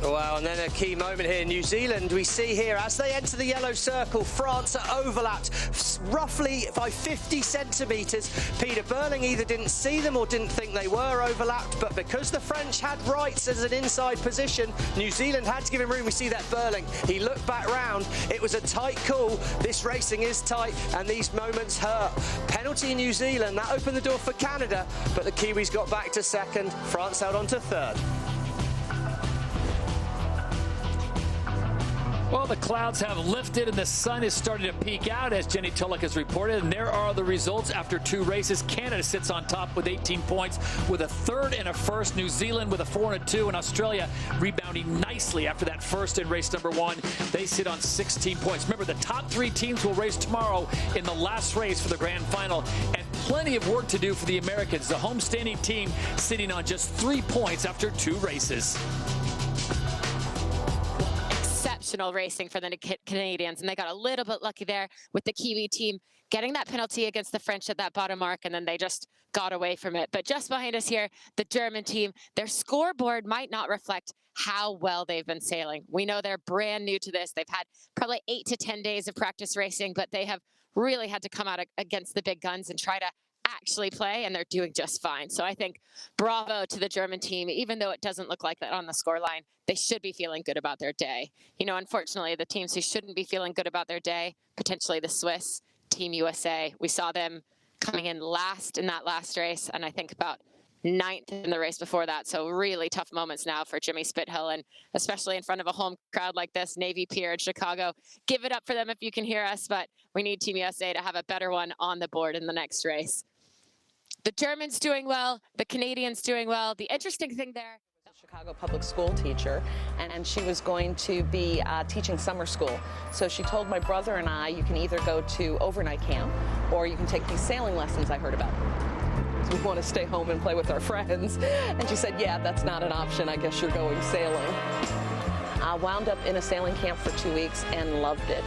Wow, and then a key moment here. New Zealand, we see here, as they enter the yellow circle, France are overlapped roughly by 50 centimetres. Peter Burling either didn't see them or didn't think they were overlapped, but because the French had rights as an inside position, New Zealand had to give him room. We see that Burling, he looked back round. It was a tight call. This racing is tight, and these moments hurt. Penalty New Zealand, that opened the door for Canada, but the Kiwis got back to second. France held on to third. Well, the clouds have lifted and the sun is starting to peek out, as Jenny Tulloch has reported. And there are the results after 2 races. Canada sits on top with 18 points with a 3rd and a 1st. New Zealand with a 4 and a 2. And Australia rebounding nicely after that 1st in race number 1. They sit on 16 points. Remember, the top 3 teams will race tomorrow in the last race for the grand final. And plenty of work to do for the Americans. The homestanding team sitting on just 3 points after 2 races. Exceptional racing for the Canadians, and they got a little bit lucky there with the Kiwi team getting that penalty against the French at that bottom mark, and then they just got away from it. But just behind us here, the German team, their scoreboard might not reflect how well they've been sailing. We know they're brand new to this. They've had probably 8 to 10 days of practice racing, but they have really had to come out against the big guns and try to actually play, and they're doing just fine. So I think bravo to the German team. Even though it doesn't look like that on the scoreline, they should be feeling good about their day. You know, unfortunately, the teams who shouldn't be feeling good about their day, potentially the Swiss, Team USA. We saw them coming in last in that last race, and I think about 9th in the race before that. So really tough moments now for Jimmy Spithill, and especially in front of a home crowd like this, Navy Pier in Chicago. Give it up for them if you can hear us, but we need Team USA to have a better one on the board in the next race. The Germans doing well, the Canadians doing well. The interesting thing there, Chicago public school teacher, and she was going to be teaching summer school. So she told my brother and I, you can either go to overnight camp or you can take these sailing lessons I heard about. So we want to stay home and play with our friends. And she said, yeah, that's not an option. I guess you're going sailing. I wound up in a sailing camp for 2 weeks and loved it.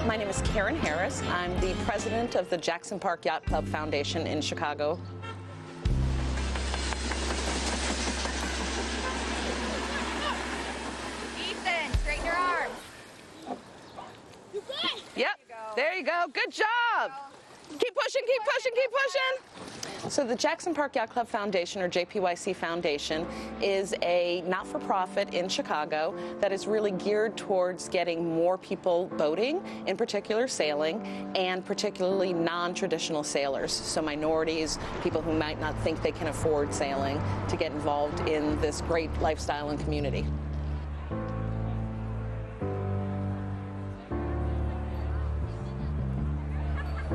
My name is Karen Harris. I'm the president of the Jackson Park Yacht Club Foundation in Chicago. Straighten your arms. Yep, there you go. Good job. Keep pushing, keep pushing, keep pushing. So the Jackson Park Yacht Club Foundation, or JPYC Foundation, is a not-for-profit in Chicago that is really geared towards getting more people boating, in particular sailing, and particularly non-traditional sailors, so minorities, people who might not think they can afford sailing, to get involved in this great lifestyle and community.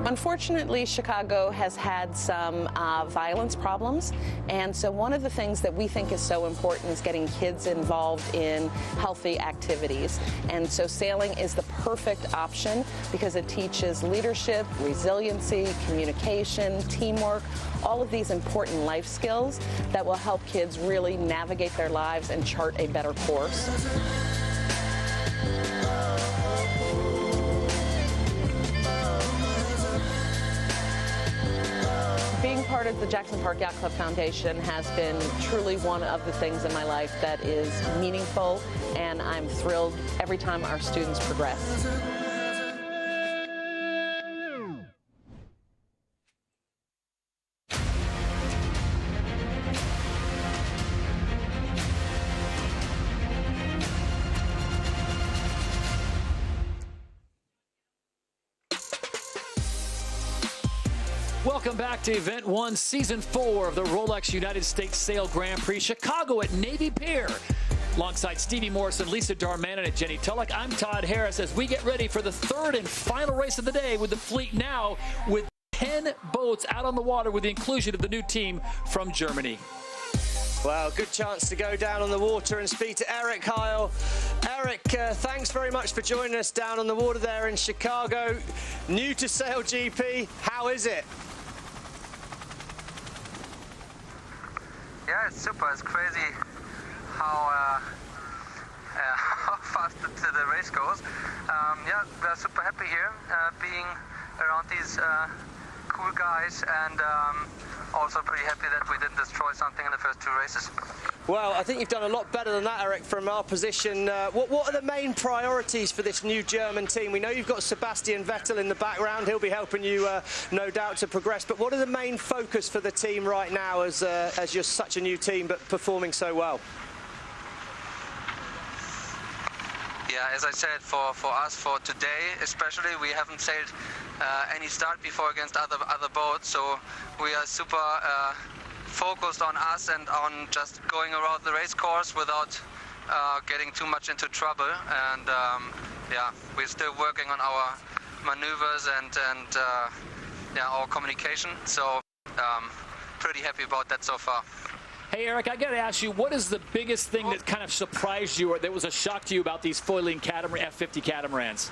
Unfortunately, Chicago has had some violence problems, and so one of the things that we think is so important is getting kids involved in healthy activities. And so sailing is the perfect option because it teaches leadership, resiliency, communication, teamwork, all of these important life skills that will help kids really navigate their lives and chart a better course. Being part of the Jackson Park Yacht Club Foundation has been truly one of the things in my life that is meaningful, and I'm thrilled every time our students progress. Welcome back to Event 1, Season 4 of the Rolex United States Sail Grand Prix, Chicago at Navy Pier. Alongside Stevie Morrison, Lisa Darmanin, and Jenny Tulloch, I'm Todd Harris as we get ready for the third and final race of the day with the fleet now with 10 boats out on the water with the inclusion of the new team from Germany. Well, good chance to go down on the water and speak to Eric Heil. Eric, thanks very much for joining us down on the water there in Chicago. New to SailGP, how is it? Yeah, it's super. It's crazy how fast the race goes. Yeah, we're super happy here being around these cool guys, and also pretty happy that we didn't destroy something in the first 2 races. Well, I think you've done a lot better than that, Eric, from our position. What are the main priorities for this new German team? We know you've got Sebastian Vettel in the background. He'll be helping you, no doubt, to progress. But what are the main focus for the team right now as you're such a new team but performing so well? Yeah, as I said, for us, for today especially, we haven't sailed any start before against other boats, so we are super focused on us and on just going around the race course without getting too much into trouble. And yeah, we're still working on our maneuvers and yeah, our communication. So pretty happy about that so far. Hey, Eric, I got to ask you, what is the biggest thing that kind of surprised you or that was a shock to you about these foiling F-50 catamarans?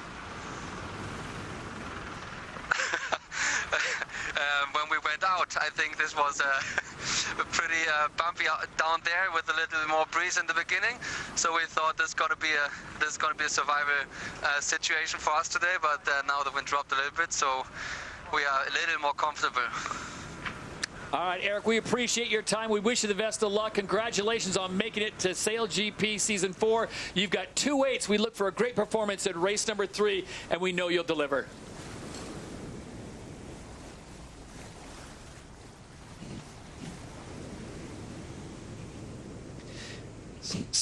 When we went out, I think this was pretty bumpy down there with a little more breeze in the beginning. So we thought this is going to be a survival situation for us today. But now the wind dropped a little bit, so we are a little more comfortable. All right, Eric, we appreciate your time. We wish you the best of luck. Congratulations on making it to SailGP Season 4. You've got 2 weights. We look for a great performance in race number 3, and we know you'll deliver.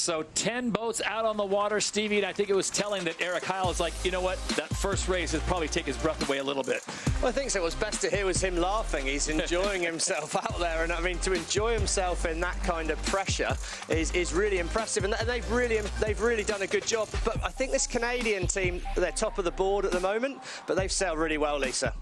So 10 boats out on the water, Stevie, and I think it was telling that Eric Heil is like, you know what, that first race has probably taken his breath away a little bit. Well, I think so. What's best to hear was him laughing. He's enjoying himself out there, and I mean, to enjoy himself in that kind of pressure is really impressive, and they've really done a good job. But I think this Canadian team, they're top of the board at the moment, but they've sailed really well, Lisa.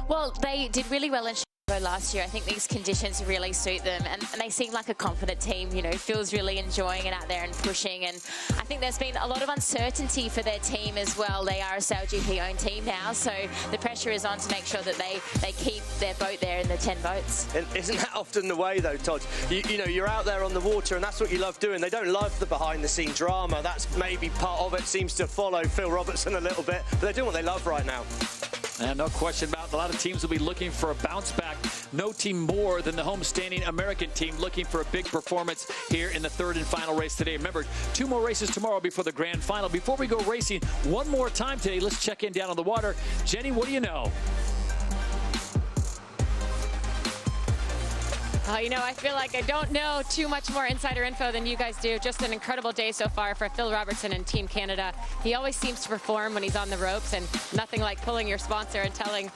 Well, they did really well in last year. I think these conditions really suit them, and they seem like a confident team, you know, Phil's really enjoying it out there and pushing, and I think there's been a lot of uncertainty for their team as well. They are a SailGP owned team now, so the pressure is on to make sure that they keep their boat there in the 10 boats. And isn't that often the way though, Todd? You know, you're out there on the water and that's what you love doing. They don't love the behind the scene drama. That's maybe part of it, seems to follow Phil Robertson a little bit, but they're doing what they love right now. And no question about it. A lot of teams will be looking for a bounce back. No team more than the homestanding American team looking for a big performance here in the third and final race today. Remember, 2 more races tomorrow before the grand final. Before we go racing one more time today, let's check in down on the water. Jenny, what do you know? You know, I feel like I don't know too much more insider info than you guys do. Just an incredible day so far for Phil Robertson and Team Canada. He always seems to perform when he's on the ropes, and nothing like pulling your sponsor and telling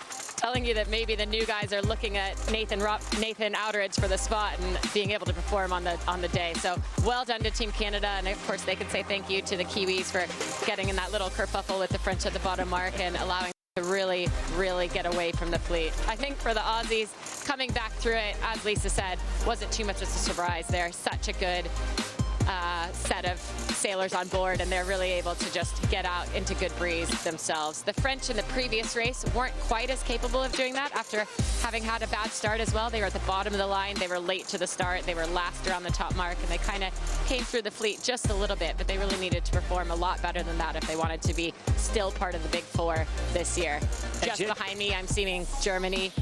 you that maybe the new guys are looking at Nathan Outeridge for the spot and being able to perform on the day. So well done to Team Canada, and of course they can say thank you to the Kiwis for getting in that little kerfuffle with the French at the bottom mark and allowing to really get away from the fleet. I think for the Aussies, coming back through it, as Lisa said, wasn't too much of a surprise. They're such a good set of sailors on board, and they're really able to just get out into good breeze themselves. The French in the previous race weren't quite as capable of doing that after having had a bad start as well. They were at the bottom of the line. They were late to the start. They were last around the top mark, and they kind of came through the fleet just a little bit, but they really needed to perform a lot better than that if they wanted to be still part of the Big Four this year. Just behind me, I'm seeing Germany.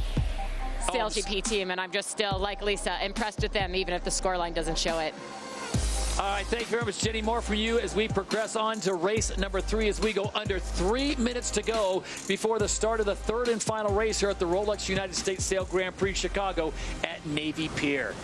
SailGP team, and I'm just still, like Lisa, impressed with them, even if the scoreline doesn't show it. All right, thank you very much, Jenny. More from you as we progress on to race number 3 as we go under 3 minutes to go before the start of the third and final race here at the Rolex United States Sail Grand Prix Chicago at Navy Pier.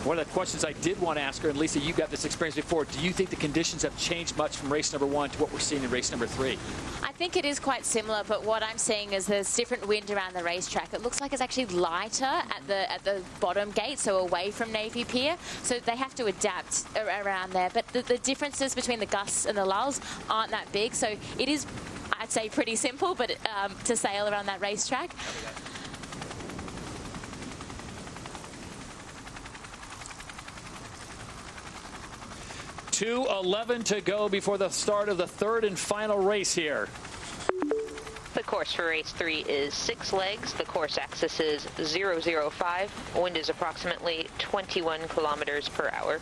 One of the questions I did want to ask her, and Lisa, you got this experience before, do you think the conditions have changed much from race number 1 to what we're seeing in race number 3? I think it is quite similar, but what I'm seeing is there's different wind around the racetrack. It looks like it's actually lighter at the bottom gate, so away from Navy Pier, so they have to adapt around there. But the differences between the gusts and the lulls aren't that big, so it is, I'd say, pretty simple, but to sail around that racetrack. 2:11 to go before the start of the third and final race here. The course for race 3 is 6 legs. The course axis is 005. Wind is approximately 21 kilometers per hour.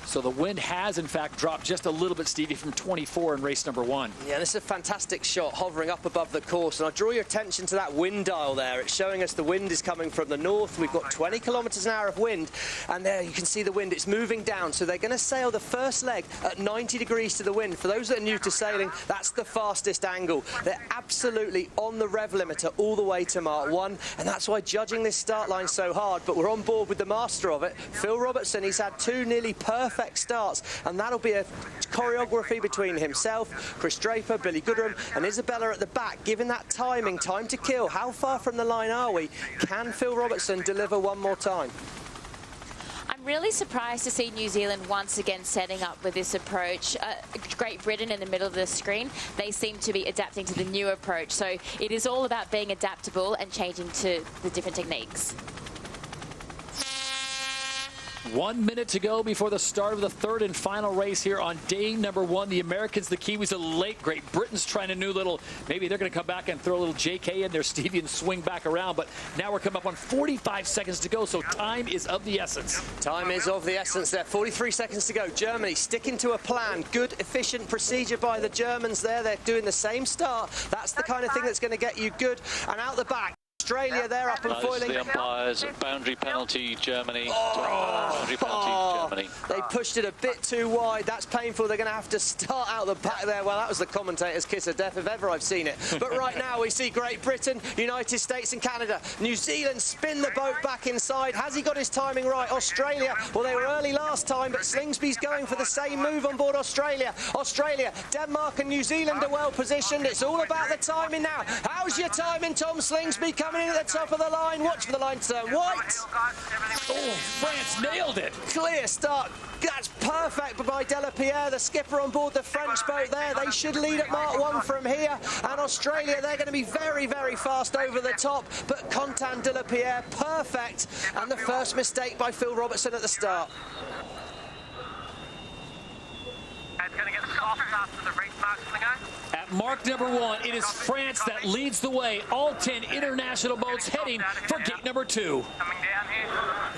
So the wind has, in fact, dropped just a little bit, Stevie, from 24 in race number 1. Yeah, this is a fantastic shot, hovering up above the course. And I draw your attention to that wind dial there. It's showing us the wind is coming from the north. We've got 20 kilometers an hour of wind. And there you can see the wind. It's moving down. So they're going to sail the first leg at 90 degrees to the wind. For those that are new to sailing, that's the fastest angle. They're absolutely on the rev limiter all the way to Mark 1. And that's why judging this start line so hard. But we're on board with the master of it, Phil Robertson. He's had 2 nearly perfect starts, and that'll be a choreography between himself, Chris Draper, Billy Goodrum and Isabella at the back, giving that timing, time to kill. How far from the line are we? Can Phil Robertson deliver one more time? I'm really surprised to see New Zealand once again setting up with this approach. Great Britain in the middle of the screen, they seem to be adapting to the new approach. So it is all about being adaptable and changing to the different techniques. 1 minute to go before the start of the third and final race here on day number 1. The Americans, the Kiwis, a late. Great Britain's trying a new little, maybe they're going to come back and throw a little JK in there, Stevie, and swing back around. But now we're coming up on 45 seconds to go, so time is of the essence. Time is of the essence there. 43 seconds to go. Germany sticking to a plan. Good, efficient procedure by the Germans there. They're doing the same start. That's the kind of thing that's going to get you good. And out the back, Australia, they're up and foiling. The umpires, boundary penalty, Germany. Boundary penalty, Germany. They pushed it a bit too wide. That's painful. They're going to have to start out the back there. Well, that was the commentator's kiss of death if ever I've seen it. But right now we see Great Britain, United States and Canada. New Zealand spin the boat back inside. Has he got his timing right? Australia, well, they were early last time, but Slingsby's going for the same move on board Australia. Australia, Denmark and New Zealand are well positioned. It's all about the timing now. How's your timing, Tom Slingsby, coming in at the top of the line? Watch for the line to turn white. Oh, France nailed it. Clear start. That's perfect by Delapierre, the skipper on board the French boat there. They should lead at Mark 1 from here. And Australia, they're going to be very, very fast over the top. But Contant Delapierre, perfect. And the first mistake by Phil Robertson at the start. It's going to get soft after the race marks, At mark number 1, it is France that leads the way. All 10 international boats heading for gate number 2.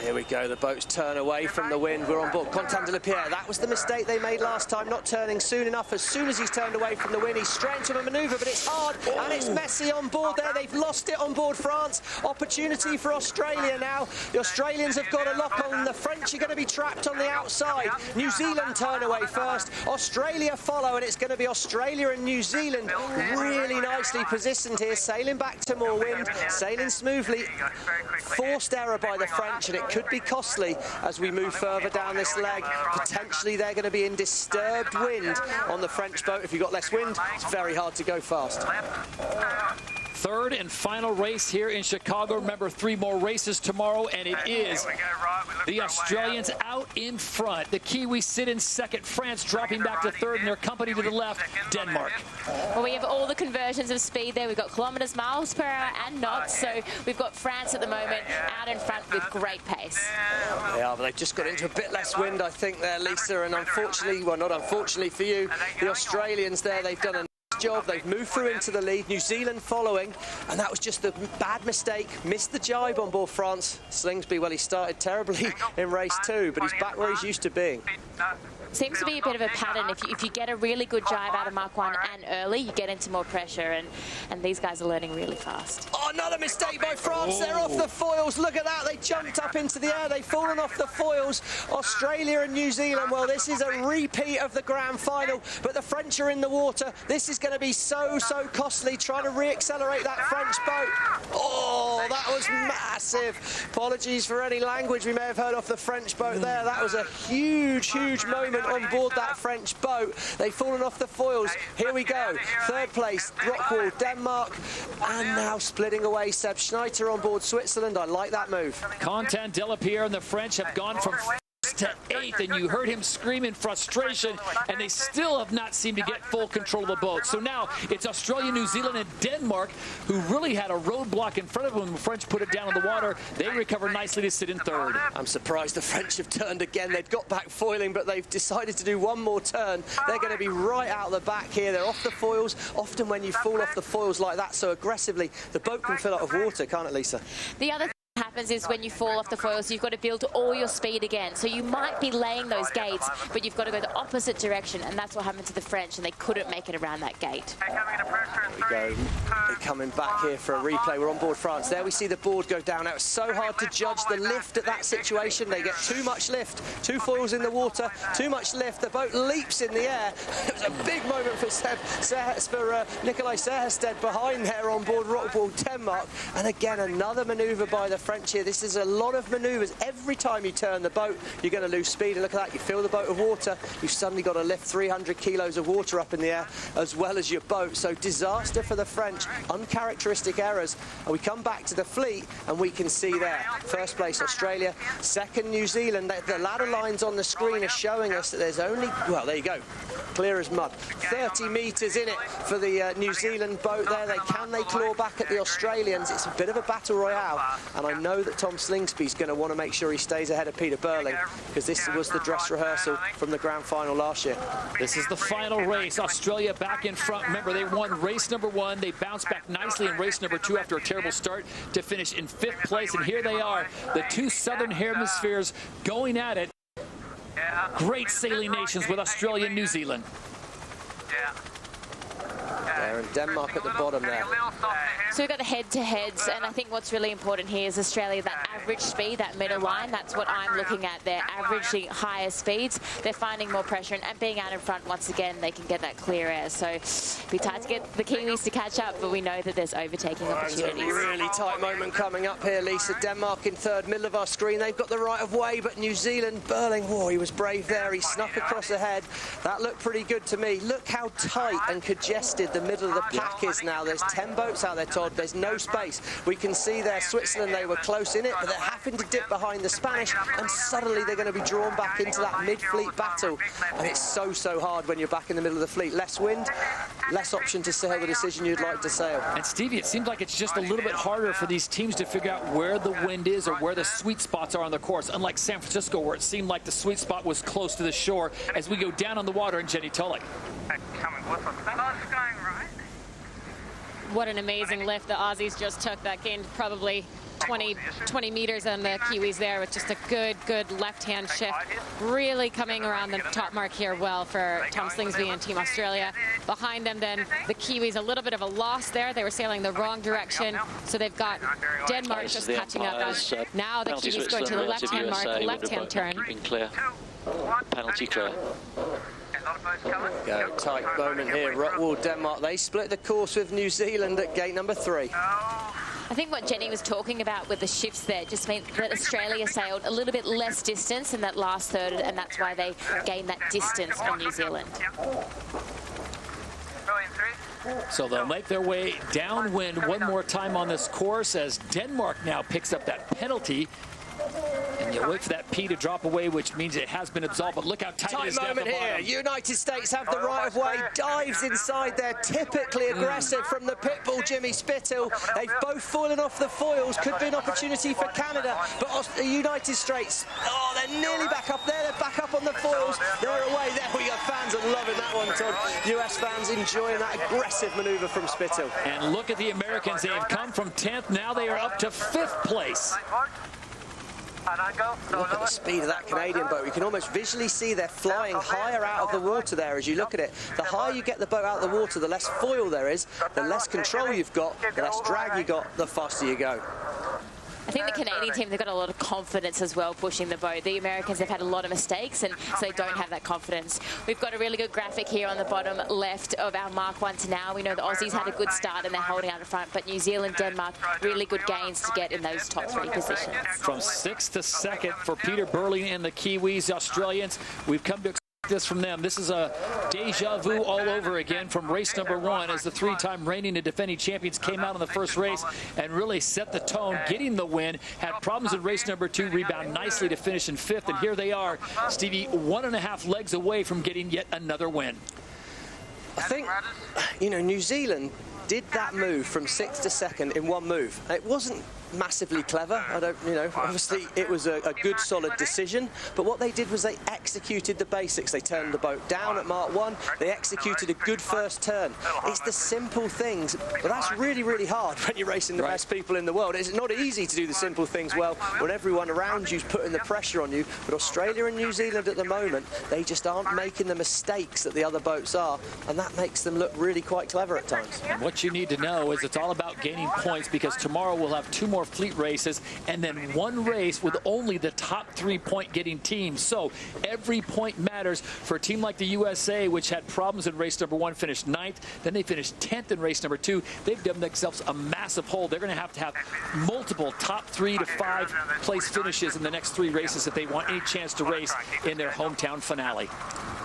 Here we go, the boats turn away from the wind. We're on board Contant Delapierre. That was the mistake they made last time, not turning soon enough. As soon as he's turned away from the wind, he's straight into a manoeuvre, but it's hard and it's messy on board there. They've lost it on board France. Opportunity for Australia now. The Australians have got a lock on. The French are going to be trapped on the outside. New Zealand turn away first. Australia follow, and it's going to be Australia and New Zealand really nicely positioned here, sailing back to more wind, sailing smoothly. Forced error by the French, and it could be costly as we move further down this leg. Potentially they're going to be in disturbed wind on the French boat. If you've got less wind, it's very hard to go fast. Third and final race here in Chicago. Remember, 3 more races tomorrow, and it is the Australians out in front. The Kiwis sit in second. France dropping back to third, and their company to the left, Denmark. Well, we have all the conversions of speed there. We've got kilometres, miles per hour, and knots. So we've got France at the moment out in front with great pace. They are, but they've just got into a bit less wind, I think, there, Lisa. And unfortunately, well, not unfortunately for you, the Australians there, they've done a job. They've moved through into the lead. New Zealand following, and that was just a bad mistake. Missed the jibe on board France. Slingsby, well, he started terribly in race 2, but he's back where he's used to being. Seems to be a bit of a pattern. If you get a really good jibe out of Mark 1 and early, you get into more pressure, and these guys are learning really fast. Oh, another mistake by France. They're off the foils. Look at that. They jumped up into the air. They've fallen off the foils. Australia and New Zealand, well, this is a repeat of the grand final, but the French are in the water. This is going to be so costly, trying to re-accelerate that French boat. Oh, that was massive. Apologies for any language we may have heard off the French boat there. That was a huge moment on board that French boat. They've fallen off the foils. Here we go. Third place, Rockwall, Denmark, and now splitting away. Seb Schneider on board Switzerland. I like that move. Contant Delapierre and the French have gone from to 8th, and you heard him scream in frustration, and they still have not seemed to get full control of the boat. So now it's Australia, New Zealand, and Denmark who really had a roadblock in front of them when the French put it down in the water. They recover nicely to sit in third. I'm surprised the French have turned again. They'd got back foiling, but they've decided to do one more turn. They're going to be right out the back here. They're off the foils. Often when you fall off the foils like that so aggressively, the boat can fill out of water, can't it, Lisa? The other happens is when you fall off the foils, you've got to build all your speed again. So you might be laying those gates, but you've got to go the opposite direction, and that's what happened to the French, and they couldn't make it around that gate. There we go. They're coming back here for a replay. We're on board France. There we see the board go down. Now it's so hard to judge the lift at that situation. They get too much lift. 2 foils in the water, too much lift. The boat leaps in the air. It was a big moment for Nikolai Serhested behind there on board Rockwall, Denmark. And again, another manoeuvre by the French here. This is a lot of manoeuvres. Every time you turn the boat, you're going to lose speed. And look at that. You fill the boat with water. You've suddenly got to lift 300 kilos of water up in the air as well as your boat. So disaster for the French. Uncharacteristic errors. And we come back to the fleet, and we can see there. First place, Australia. Second, New Zealand. The ladder lines on the screen are showing us that there's only, well, there you go. Clear as mud. 30 metres in it for the New Zealand boat there. Can they claw back at the Australians? It's a bit of a battle royale. And I know that Tom Slingsby's going to want to make sure he stays ahead of Peter Burling, because this was the dress rehearsal from the grand final last year. This is the final race. Australia back in front. Remember, they won race number 1. They bounced back nicely in race number 2 after a terrible start to finish in 5th place. And here they are, the 2 southern hemispheres going at it. Great sailing nations with Australia and New Zealand. There there, and Denmark at the bottom there. So we've got the head-to-heads, and I think what's really important here is Australia, that average speed, that middle line, that's what I'm looking at. They're averaging higher speeds, they're finding more pressure, and being out in front, once again, they can get that clear air. So it'll be tight to get the Kiwis to catch up, but we know that there's overtaking opportunities. There's a really tight moment coming up here, Lisa. Denmark in third, middle of our screen. They've got the right of way, but New Zealand, Burling, whoa, he was brave there. He snuck across ahead. That looked pretty good to me. Look how tight and congested the middle of the pack is now. There's 10 boats out there, Todd. There's no space. We can see there, Switzerland, they were close in it, but they're having to dip behind the Spanish, and suddenly they're going to be drawn back into that mid-fleet battle. And it's so, so hard when you're back in the middle of the fleet. Less wind, less option to sail the decision you'd like to sail. And Stevie, it seems like it's just a little bit harder for these teams to figure out where the wind is or where the sweet spots are on the course, unlike San Francisco, where it seemed like the sweet spot was close to the shore as we go down on the water in Jenny Tulloch. What an amazing lift the Aussies just took. That gained probably 20 meters on the Kiwis there with just a good left-hand shift. Really coming around the top mark here well for Tom Slingsby and Team Australia. Behind them then, the Kiwis, a little bit of a loss there. They were sailing the wrong direction, so they've got Denmark just catching up. Now the Kiwis going to the left-hand mark, left-hand turn. Been clear. Penalty clear. Go, tight moment here. Rockwool, Denmark, they split the course with New Zealand at gate number 3. I think what Jenny was talking about with the shifts there just meant that Australia sailed a little bit less distance in that last third, and that's why they gained that distance on New Zealand. So they'll make their way downwind one more time on this course as Denmark now picks up that penalty. And you wait for that P to drop away, which means it has been absolved. But look how tight it is down the bottom. Here. United States have the right of way. Dives inside there. Typically aggressive from the pitbull, Jimmy Spittle. They've both fallen off the foils. Could be an opportunity for Canada. But the United States, oh, they're nearly back up there. They're back up on the foils. They're away. There we go. Fans are loving that one, Todd. US fans enjoying that aggressive manoeuvre from Spittle. And look at the Americans. They have come from 10th. Now they are up to 5th place. Look at the speed of that Canadian boat. You can almost visually see they're flying higher out of the water there as you look at it. The higher you get the boat out of the water, the less foil there is, the less control you've got, the less drag you got, the faster you go. I think the Canadian team, they've got a lot of confidence as well pushing the boat. The Americans have had a lot of mistakes, and so they don't have that confidence. We've got a really good graphic here on the bottom left of our Mark 1 to now. We know the Aussies had a good start and they're holding out in front, but New Zealand, Denmark, really good gains to get in those top 3 positions. From 6th to 2nd for Peter Burling and the Kiwis. Australians, we've come to this from them. This is a deja vu all over again from race number 1 as the 3-time reigning and defending champions came out in the first race and really set the tone, getting the win. Had problems in race number 2, rebound nicely to finish in 5th, and here they are, Stevie, 1.5 legs away from getting yet another win. I think, you know, New Zealand did that move from 6th to 2nd in one move. It wasn't massively clever. I don't, you know, obviously it was a good solid decision, but what they did was they executed the basics. They turned the boat down at Mark 1, they executed a good first turn. It's the simple things, but that's really, really hard when you're racing the best people in the world. It's not easy to do the simple things well when everyone around you's putting the pressure on you, but Australia and New Zealand at the moment, they just aren't making the mistakes that the other boats are, and that makes them look really quite clever at times. And what you need to know is it's all about gaining points, because tomorrow we'll have 2 more fleet races and then 1 race with only the top 3 point getting teams. So every point matters for a team like the USA, which had problems in race number 1, finished 9th. Then they finished 10th in race number 2. They've done themselves a massive hole. They're going to have multiple top 3 to 5 place finishes in the next 3 races if they want any chance to race in their hometown finale.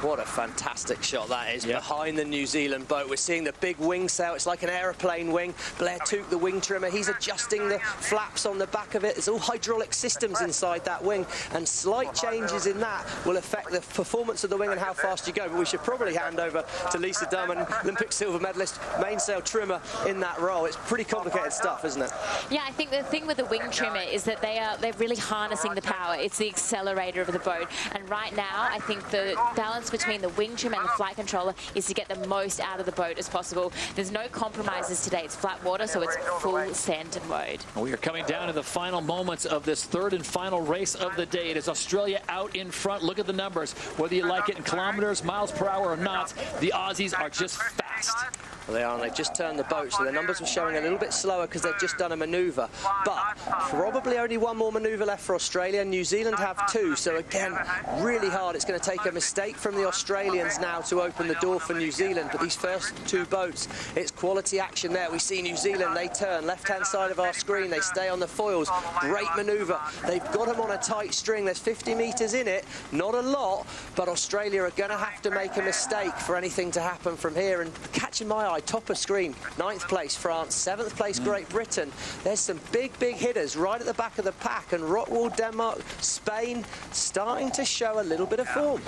What a fantastic shot that is behind the New Zealand boat. We're seeing the big wing sail. It's like an aeroplane wing. Blair Tuke, the wing trimmer, he's adjusting the flaps on the back of it. There's all hydraulic systems inside that wing, and slight changes in that will affect the performance of the wing and how fast you go. But we should probably hand over to Lisa Durman, Olympic silver medalist, mainsail trimmer in that role. It's pretty complicated stuff, isn't it? Yeah, I think the thing with the wing trimmer is that they're really harnessing the power. It's the accelerator of the boat, and right now I think the balance between the wing trim and the flight controller is to get the most out of the boat as possible. There's no compromises today. It's flat water, so it's full send and mode. We are coming down to the final moments of this 3rd and final race of the day. It is Australia out in front. Look at the numbers. Whether you like it in kilometers, miles per hour, or not, the Aussies are just fast. fast. Well, they are, and they've just turned the boat, so their numbers were showing a little bit slower because they've just done a manoeuvre. But probably only one more manoeuvre left for Australia. New Zealand have two, so again, really hard. It's going to take a mistake from the Australians now to open the door for New Zealand. But these first two boats, it's quality action there. We see New Zealand, they turn left-hand side of our screen, they stay on the foils. Great manoeuvre. They've got them on a tight string. There's 50 metres in it, not a lot, but Australia are going to have to make a mistake for anything to happen from here. And catching my eye, top of screen, 9th place France, 7th place Great Britain. There's some big hitters right at the back of the pack, and Rockwool, Denmark, Spain starting to show a little bit of form.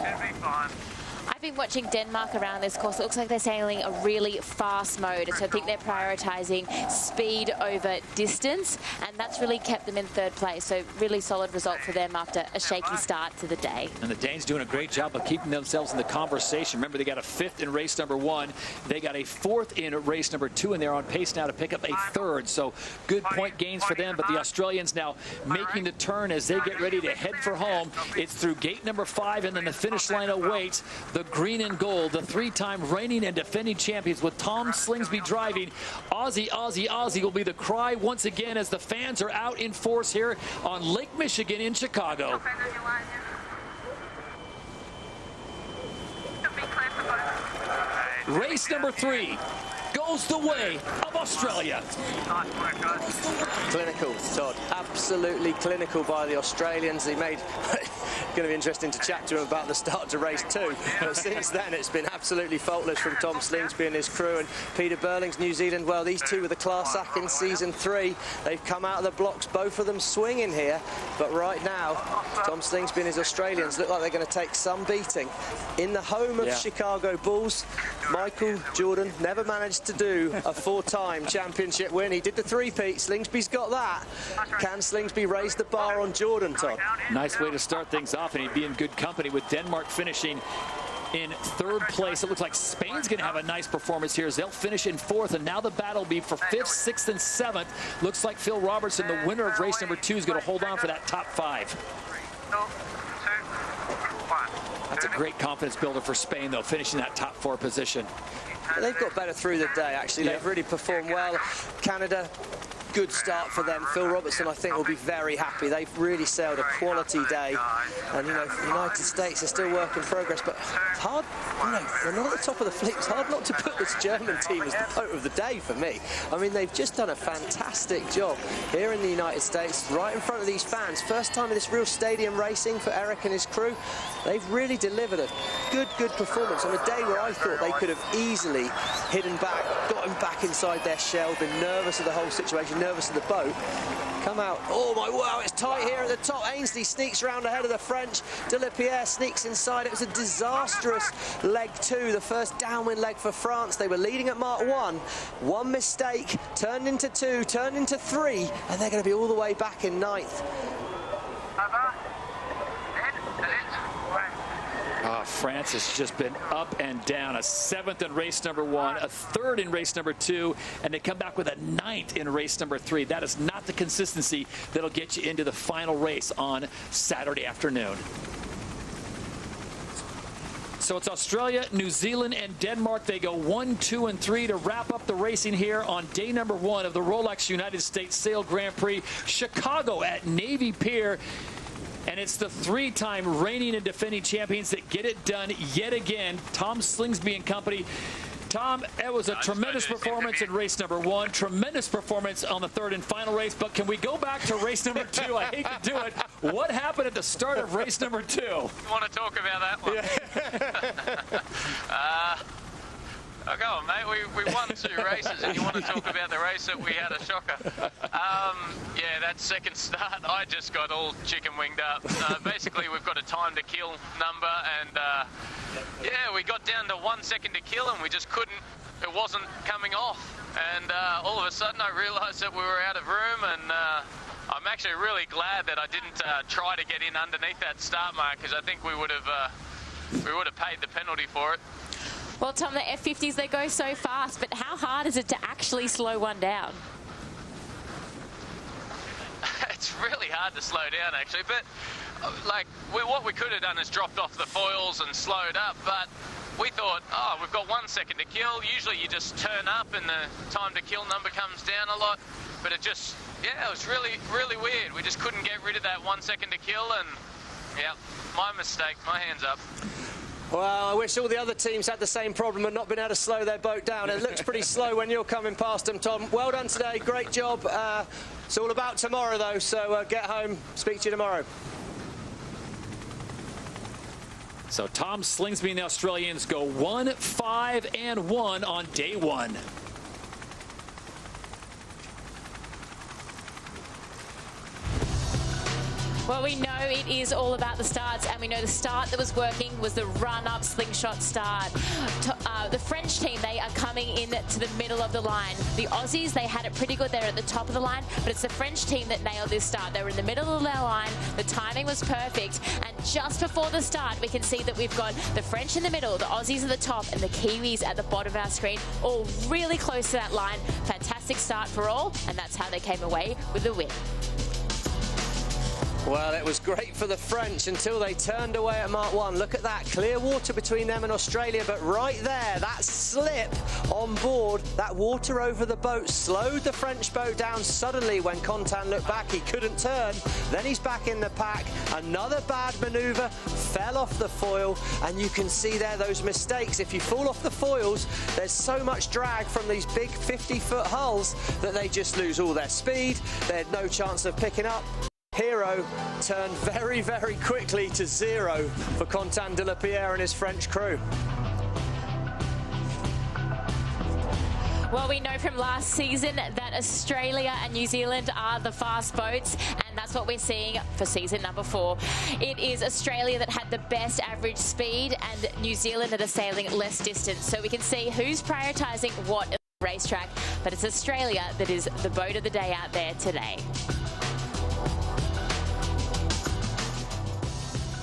I've been watching Denmark around this course. It looks like they're sailing a really fast mode, so I think they're prioritising speed over distance, and that's really kept them in 3rd place. So really solid result for them after a shaky start to the day. And the Danes doing a great job of keeping themselves in the conversation. Remember, they got a 5th in race number 1. They got a 4th in race number 2, and they're on pace now to pick up a 3rd. So good point gains for them, but the Australians now making the turn as they get ready to head for home. It's through gate number 5, and then the finish line awaits. The green and gold, the 3-time reigning and defending champions, with Tom Slingsby driving. Aussie, Aussie, Aussie will be the cry once again as the fans are out in force here on Lake Michigan in Chicago. Race number 3 goes the way of Australia. Clinical, Todd. Absolutely clinical by the Australians. They made... going to be interesting to chat to him about the start to race 2. But since then, it's been absolutely faultless from Tom Slingsby and his crew. And Peter Burling's New Zealand, well, these two were the class act in season 3. They've come out of the blocks, both of them swinging here. But right now, Tom Slingsby and his Australians look like they're going to take some beating. In the home of Chicago Bulls, Michael Jordan never managed to do a 4-time championship win. He did the 3-peat. Slingsby's got that. Can Slingsby raise the bar on Jordan, Todd? Nice way to start things off, and he'd be in good company with Denmark finishing in 3rd place. It looks like Spain's going to have a nice performance here as they'll finish in 4th, and now the battle will be for 5th, 6th, and 7th. Looks like Phil Robertson, the winner of race number 2, is going to hold on for that top 5. That's a great confidence builder for Spain, though, finishing that top 4 position. They've got better through the day, actually. They've really performed well. Canada, good start for them. Phil Robertson, I think, will be very happy. They've really sailed a quality day. And, you know, the United States are still work in progress, but it's hard, you know, they're not at the top of the fleet. It's hard not to put this German team as the boat of the day for me. I mean, they've just done a fantastic job here in the United States, right in front of these fans. First time in this real stadium racing for Eric and his crew. They've really delivered a good performance on a day where I thought they could have easily hidden back, gotten back inside their shell, been nervous of the whole situation, nervous of the boat. Come out. Oh my, wow, it's tight here at the top. Ainsley sneaks around ahead of the French. De La Pierre sneaks inside. It was a disastrous leg 2, the first downwind leg for France. They were leading at Mark 1. One mistake, turned into 2, turned into 3, and they're going to be all the way back in 9th. France has just been up and down. A 7th in race number 1, a 3rd in race number 2, and they come back with a 9th in race number 3. That is not the consistency that'll get you into the final race on Saturday afternoon. So it's Australia, New Zealand, and Denmark. They go 1, 2, and 3 to wrap up the racing here on day number 1 of the Rolex United States Sail Grand Prix, Chicago at Navy Pier. And it's the 3-time reigning and defending champions that get it done yet again. Tom Slingsby and company. Tom, it was a tremendous performance in race number 1, tremendous performance on the 3rd and final race, but can we go back to race number 2? I hate to do it. What happened at the start of race number 2? You want to talk about that one? Yeah. Oh, go on, mate. We won 2 races, and you want to talk about the race that we had a shocker. Yeah, that second start, I just got all chicken winged up. Basically, we've got a time to kill number, and yeah, we got down to 1 second to kill, and we just couldn't. It wasn't coming off, and all of a sudden, I realised that we were out of room, and I'm actually really glad that I didn't try to get in underneath that start mark, because I think we would have paid the penalty for it. Well, Tom, the F50s, they go so fast, but how hard is it to actually slow one down? It's really hard to slow down, actually, but like what we could have done is dropped off the foils and slowed up, but we thought, oh, we've got 1 second to kill. Usually you just turn up and the time to kill number comes down a lot. But it just, yeah, it was really, really weird. We just couldn't get rid of that 1 second to kill, and yeah, my mistake, my hands up. Well, I wish all the other teams had the same problem and not been able to slow their boat down. It looks pretty slow when you're coming past them, Tom. Well done today, great job. It's all about tomorrow, though, so get home, speak to you tomorrow. So Tom Slingsby and the Australians go 1-5-1 on day one. Well, we know it is all about the starts, and we know the start that was working was the run-up slingshot start. The French team, they are coming in to the middle of the line. The Aussies, they had it pretty good there at the top of the line, but it's the French team that nailed this start. They were in the middle of their line. The timing was perfect, and just before the start, we can see that we've got the French in the middle, the Aussies at the top, and the Kiwis at the bottom of our screen, all really close to that line. Fantastic start for all, and that's how they came away with the win. Well, it was great for the French until they turned away at Mark 1. Look at that, clear water between them and Australia, but right there, that slip on board, that water over the boat slowed the French boat down suddenly. When Contan looked back, he couldn't turn. Then he's back in the pack. Another bad manoeuvre, fell off the foil, and you can see there those mistakes. If you fall off the foils, there's so much drag from these big 50-foot hulls that they just lose all their speed. They had no chance of picking up. Hero turned very, very quickly to 0 for Contan de la Pierre and his French crew. Well, we know from last season that Australia and New Zealand are the fast boats, and that's what we're seeing for season number 4. It is Australia that had the best average speed, and New Zealand that are sailing less distance. So we can see who's prioritising what at the racetrack, but it's Australia that is the boat of the day out there today.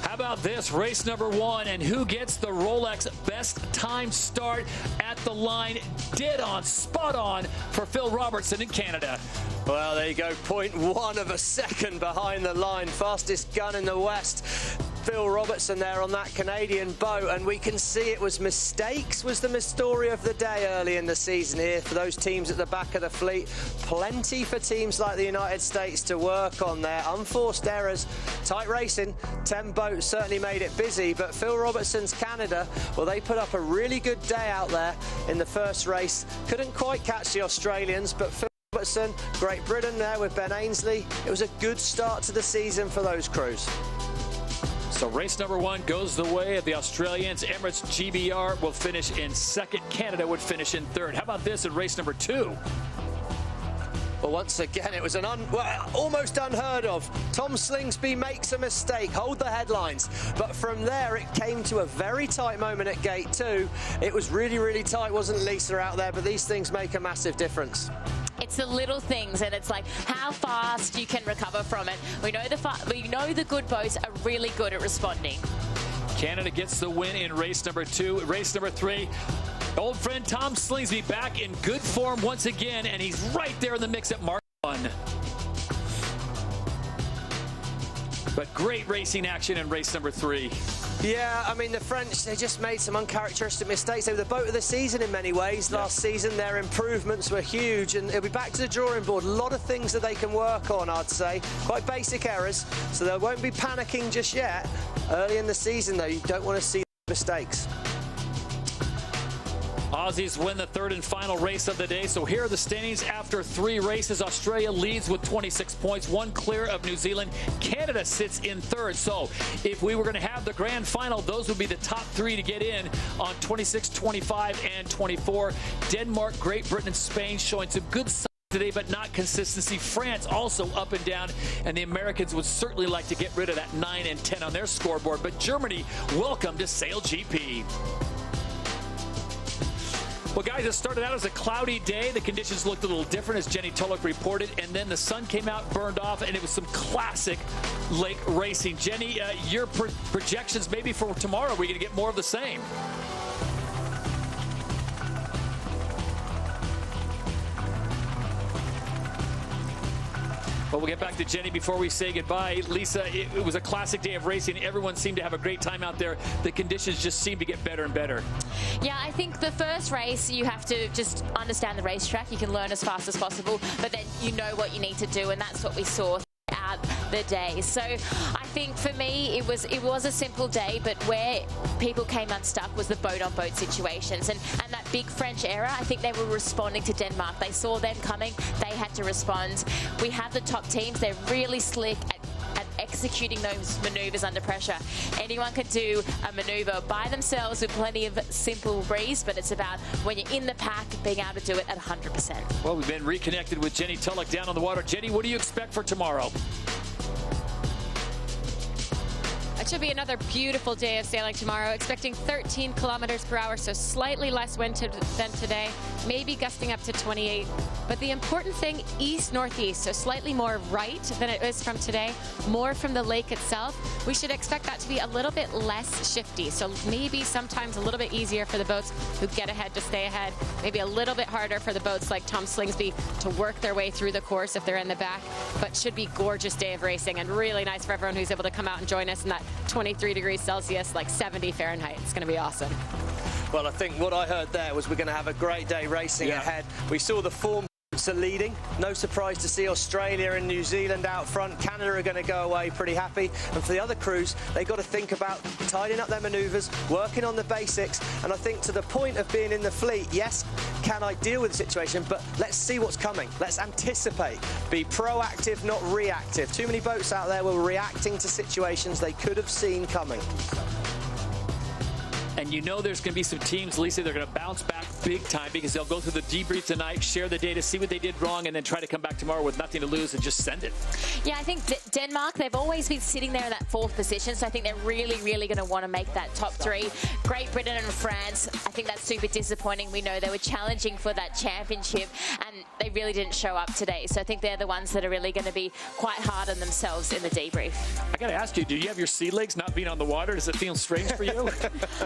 How about this, race number 1, and who gets the Rolex best time start at the line? Dead on, spot on for Phil Robertson in Canada. Well, there you go, 0.1 of a second behind the line, fastest gun in the West. Phil Robertson there on that Canadian boat, and we can see it was mistakes was the story of the day early in the season here for those teams at the back of the fleet. Plenty for teams like the United States to work on there. Unforced errors, tight racing, 10 boats certainly made it busy, but Phil Robertson's Canada, well, they put up a really good day out there in the first race. Couldn't quite catch the Australians, but Phil Robertson, Great Britain there with Ben Ainsley. It was a good start to the season for those crews. So race number 1 goes the way of the Australians. Emirates GBR will finish in 2nd. Canada would finish in 3rd. How about this in race number 2? Well, once again, it was an almost unheard of. Tom Slingsby makes a mistake, hold the headlines. But from there, it came to a very tight moment at gate 2. It was really, really tight. Wasn't Lisa out there, but these things make a massive difference. It's the little things, and it's like how fast you can recover from it. We know the good boats are really good at responding. Canada gets the win in race number 2. Race number 3, old friend Tom Slingsby back in good form once again, and he's right there in the mix at Mark 1. But great racing action in race number 3. Yeah, I mean, the French, they just made some uncharacteristic mistakes. They were the boat of the season in many ways. Last season, their improvements were huge, and it'll be back to the drawing board. A lot of things that they can work on, I'd say. Quite basic errors, so they won't be panicking just yet. Early in the season, though, you don't want to see mistakes. Aussies win the 3rd and final race of the day. So here are the standings after 3 races. Australia leads with 26 points, 1 clear of New Zealand. Canada sits in 3rd. So if we were going to have the grand final, those would be the top 3 to get in on 26, 25, and 24. Denmark, Great Britain, and Spain showing some good signs today, but not consistency. France also up and down, and the Americans would certainly like to get rid of that 9 and 10 on their scoreboard. But Germany, welcome to SailGP. Well, guys, it started out as a cloudy day. The conditions looked a little different, as Jenny Tulloch reported, and then the sun came out, burned off, and it was some classic lake racing. Jenny, your projections maybe for tomorrow, are we going to get more of the same? Well, we'll get back to Jenny before we say goodbye. Lisa, it was a classic day of racing. Everyone seemed to have a great time out there. The conditions just seem to get better and better. Yeah, I think the first race, you have to just understand the racetrack. You can learn as fast as possible, but then you know what you need to do, and that's what we saw out the day. So I think for me it was a simple day, but where people came unstuck was the boat-on-boat situations, and that big French error, I think they were responding to Denmark. They saw them coming, they had to respond. We have the top teams, they're really slick at executing those maneuvers under pressure. Anyone can do a maneuver by themselves with plenty of simple breeze, but it's about when you're in the pack being able to do it at 100%. Well, we've been reconnected with Jenny Tulloch down on the water. Jenny, what do you expect for tomorrow? It should be another beautiful day of sailing tomorrow. Expecting 13 kilometers per hour, so slightly less wind than today, maybe gusting up to 28. But the important thing, east-northeast, so slightly more right than it is from today, more from the lake itself. We should expect that to be a little bit less shifty, so maybe sometimes a little bit easier for the boats who get ahead to stay ahead, maybe a little bit harder for the boats like Tom Slingsby to work their way through the course if they're in the back, but should be gorgeous day of racing and really nice for everyone who's able to come out and join us in that 23 degrees Celsius, like 70 Fahrenheit. It's going to be awesome. Well, I think what I heard there was we're going to have a great day racing ahead. We saw the form are leading. No surprise to see Australia and New Zealand out front. Canada are going to go away pretty happy. And for the other crews, they've got to think about tidying up their manoeuvres, working on the basics. And I think to the point of being in the fleet, yes, can I deal with the situation? But let's see what's coming. Let's anticipate. Be proactive, not reactive. Too many boats out there were reacting to situations they could have seen coming. And you know there's going to be some teams, Lisa, they're going to bounce back big time because they'll go through the debrief tonight, share the data, see what they did wrong, and then try to come back tomorrow with nothing to lose and just send it. Yeah, I think Denmark, they've always been sitting there in that fourth position, so I think they're really, really going to want to make that top three. Great Britain and France, I think that's super disappointing. We know they were challenging for that championship, and they really didn't show up today. So I think they're the ones that are really going to be quite hard on themselves in the debrief. I got to ask you, do you have your sea legs not being on the water? Does it feel strange for you?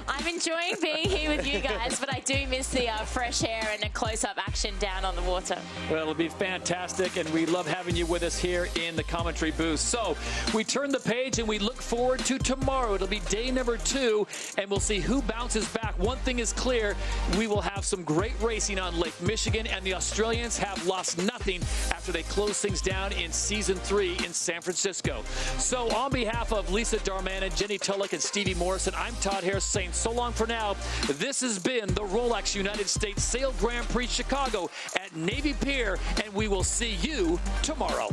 I'm enjoying being here with you guys, but I do miss the fresh air and the close-up action down on the water. Well, it'll be fantastic, and we love having you with us here in the commentary booth. So we turn the page and we look forward to tomorrow. It'll be day number 2, and we'll see who bounces back. One thing is clear, we will have some great racing on Lake Michigan, and the Australians have lost nothing after they close things down in Season 3 in San Francisco. So on behalf of Lisa Darmanin, Jenny Tulloch, and Stevie Morrison, I'm Todd Harris saying so long for now. This has been the Rolex United States Sail Grand Prix Chicago at Navy Pier, and we will see you tomorrow.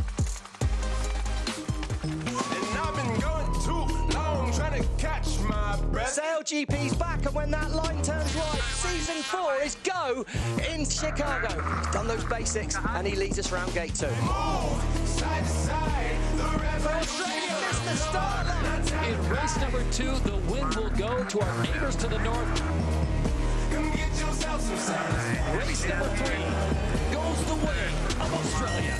SailGP's back, and when that line turns right, Season 4 is go in Chicago. He's done those basics, and he leads us around gate 2. Side to side, for Australia, missed the start line. In race number 2, the win will go to our neighbors to the north. Come get yourself some sun. Race number 3 goes the way of Australia.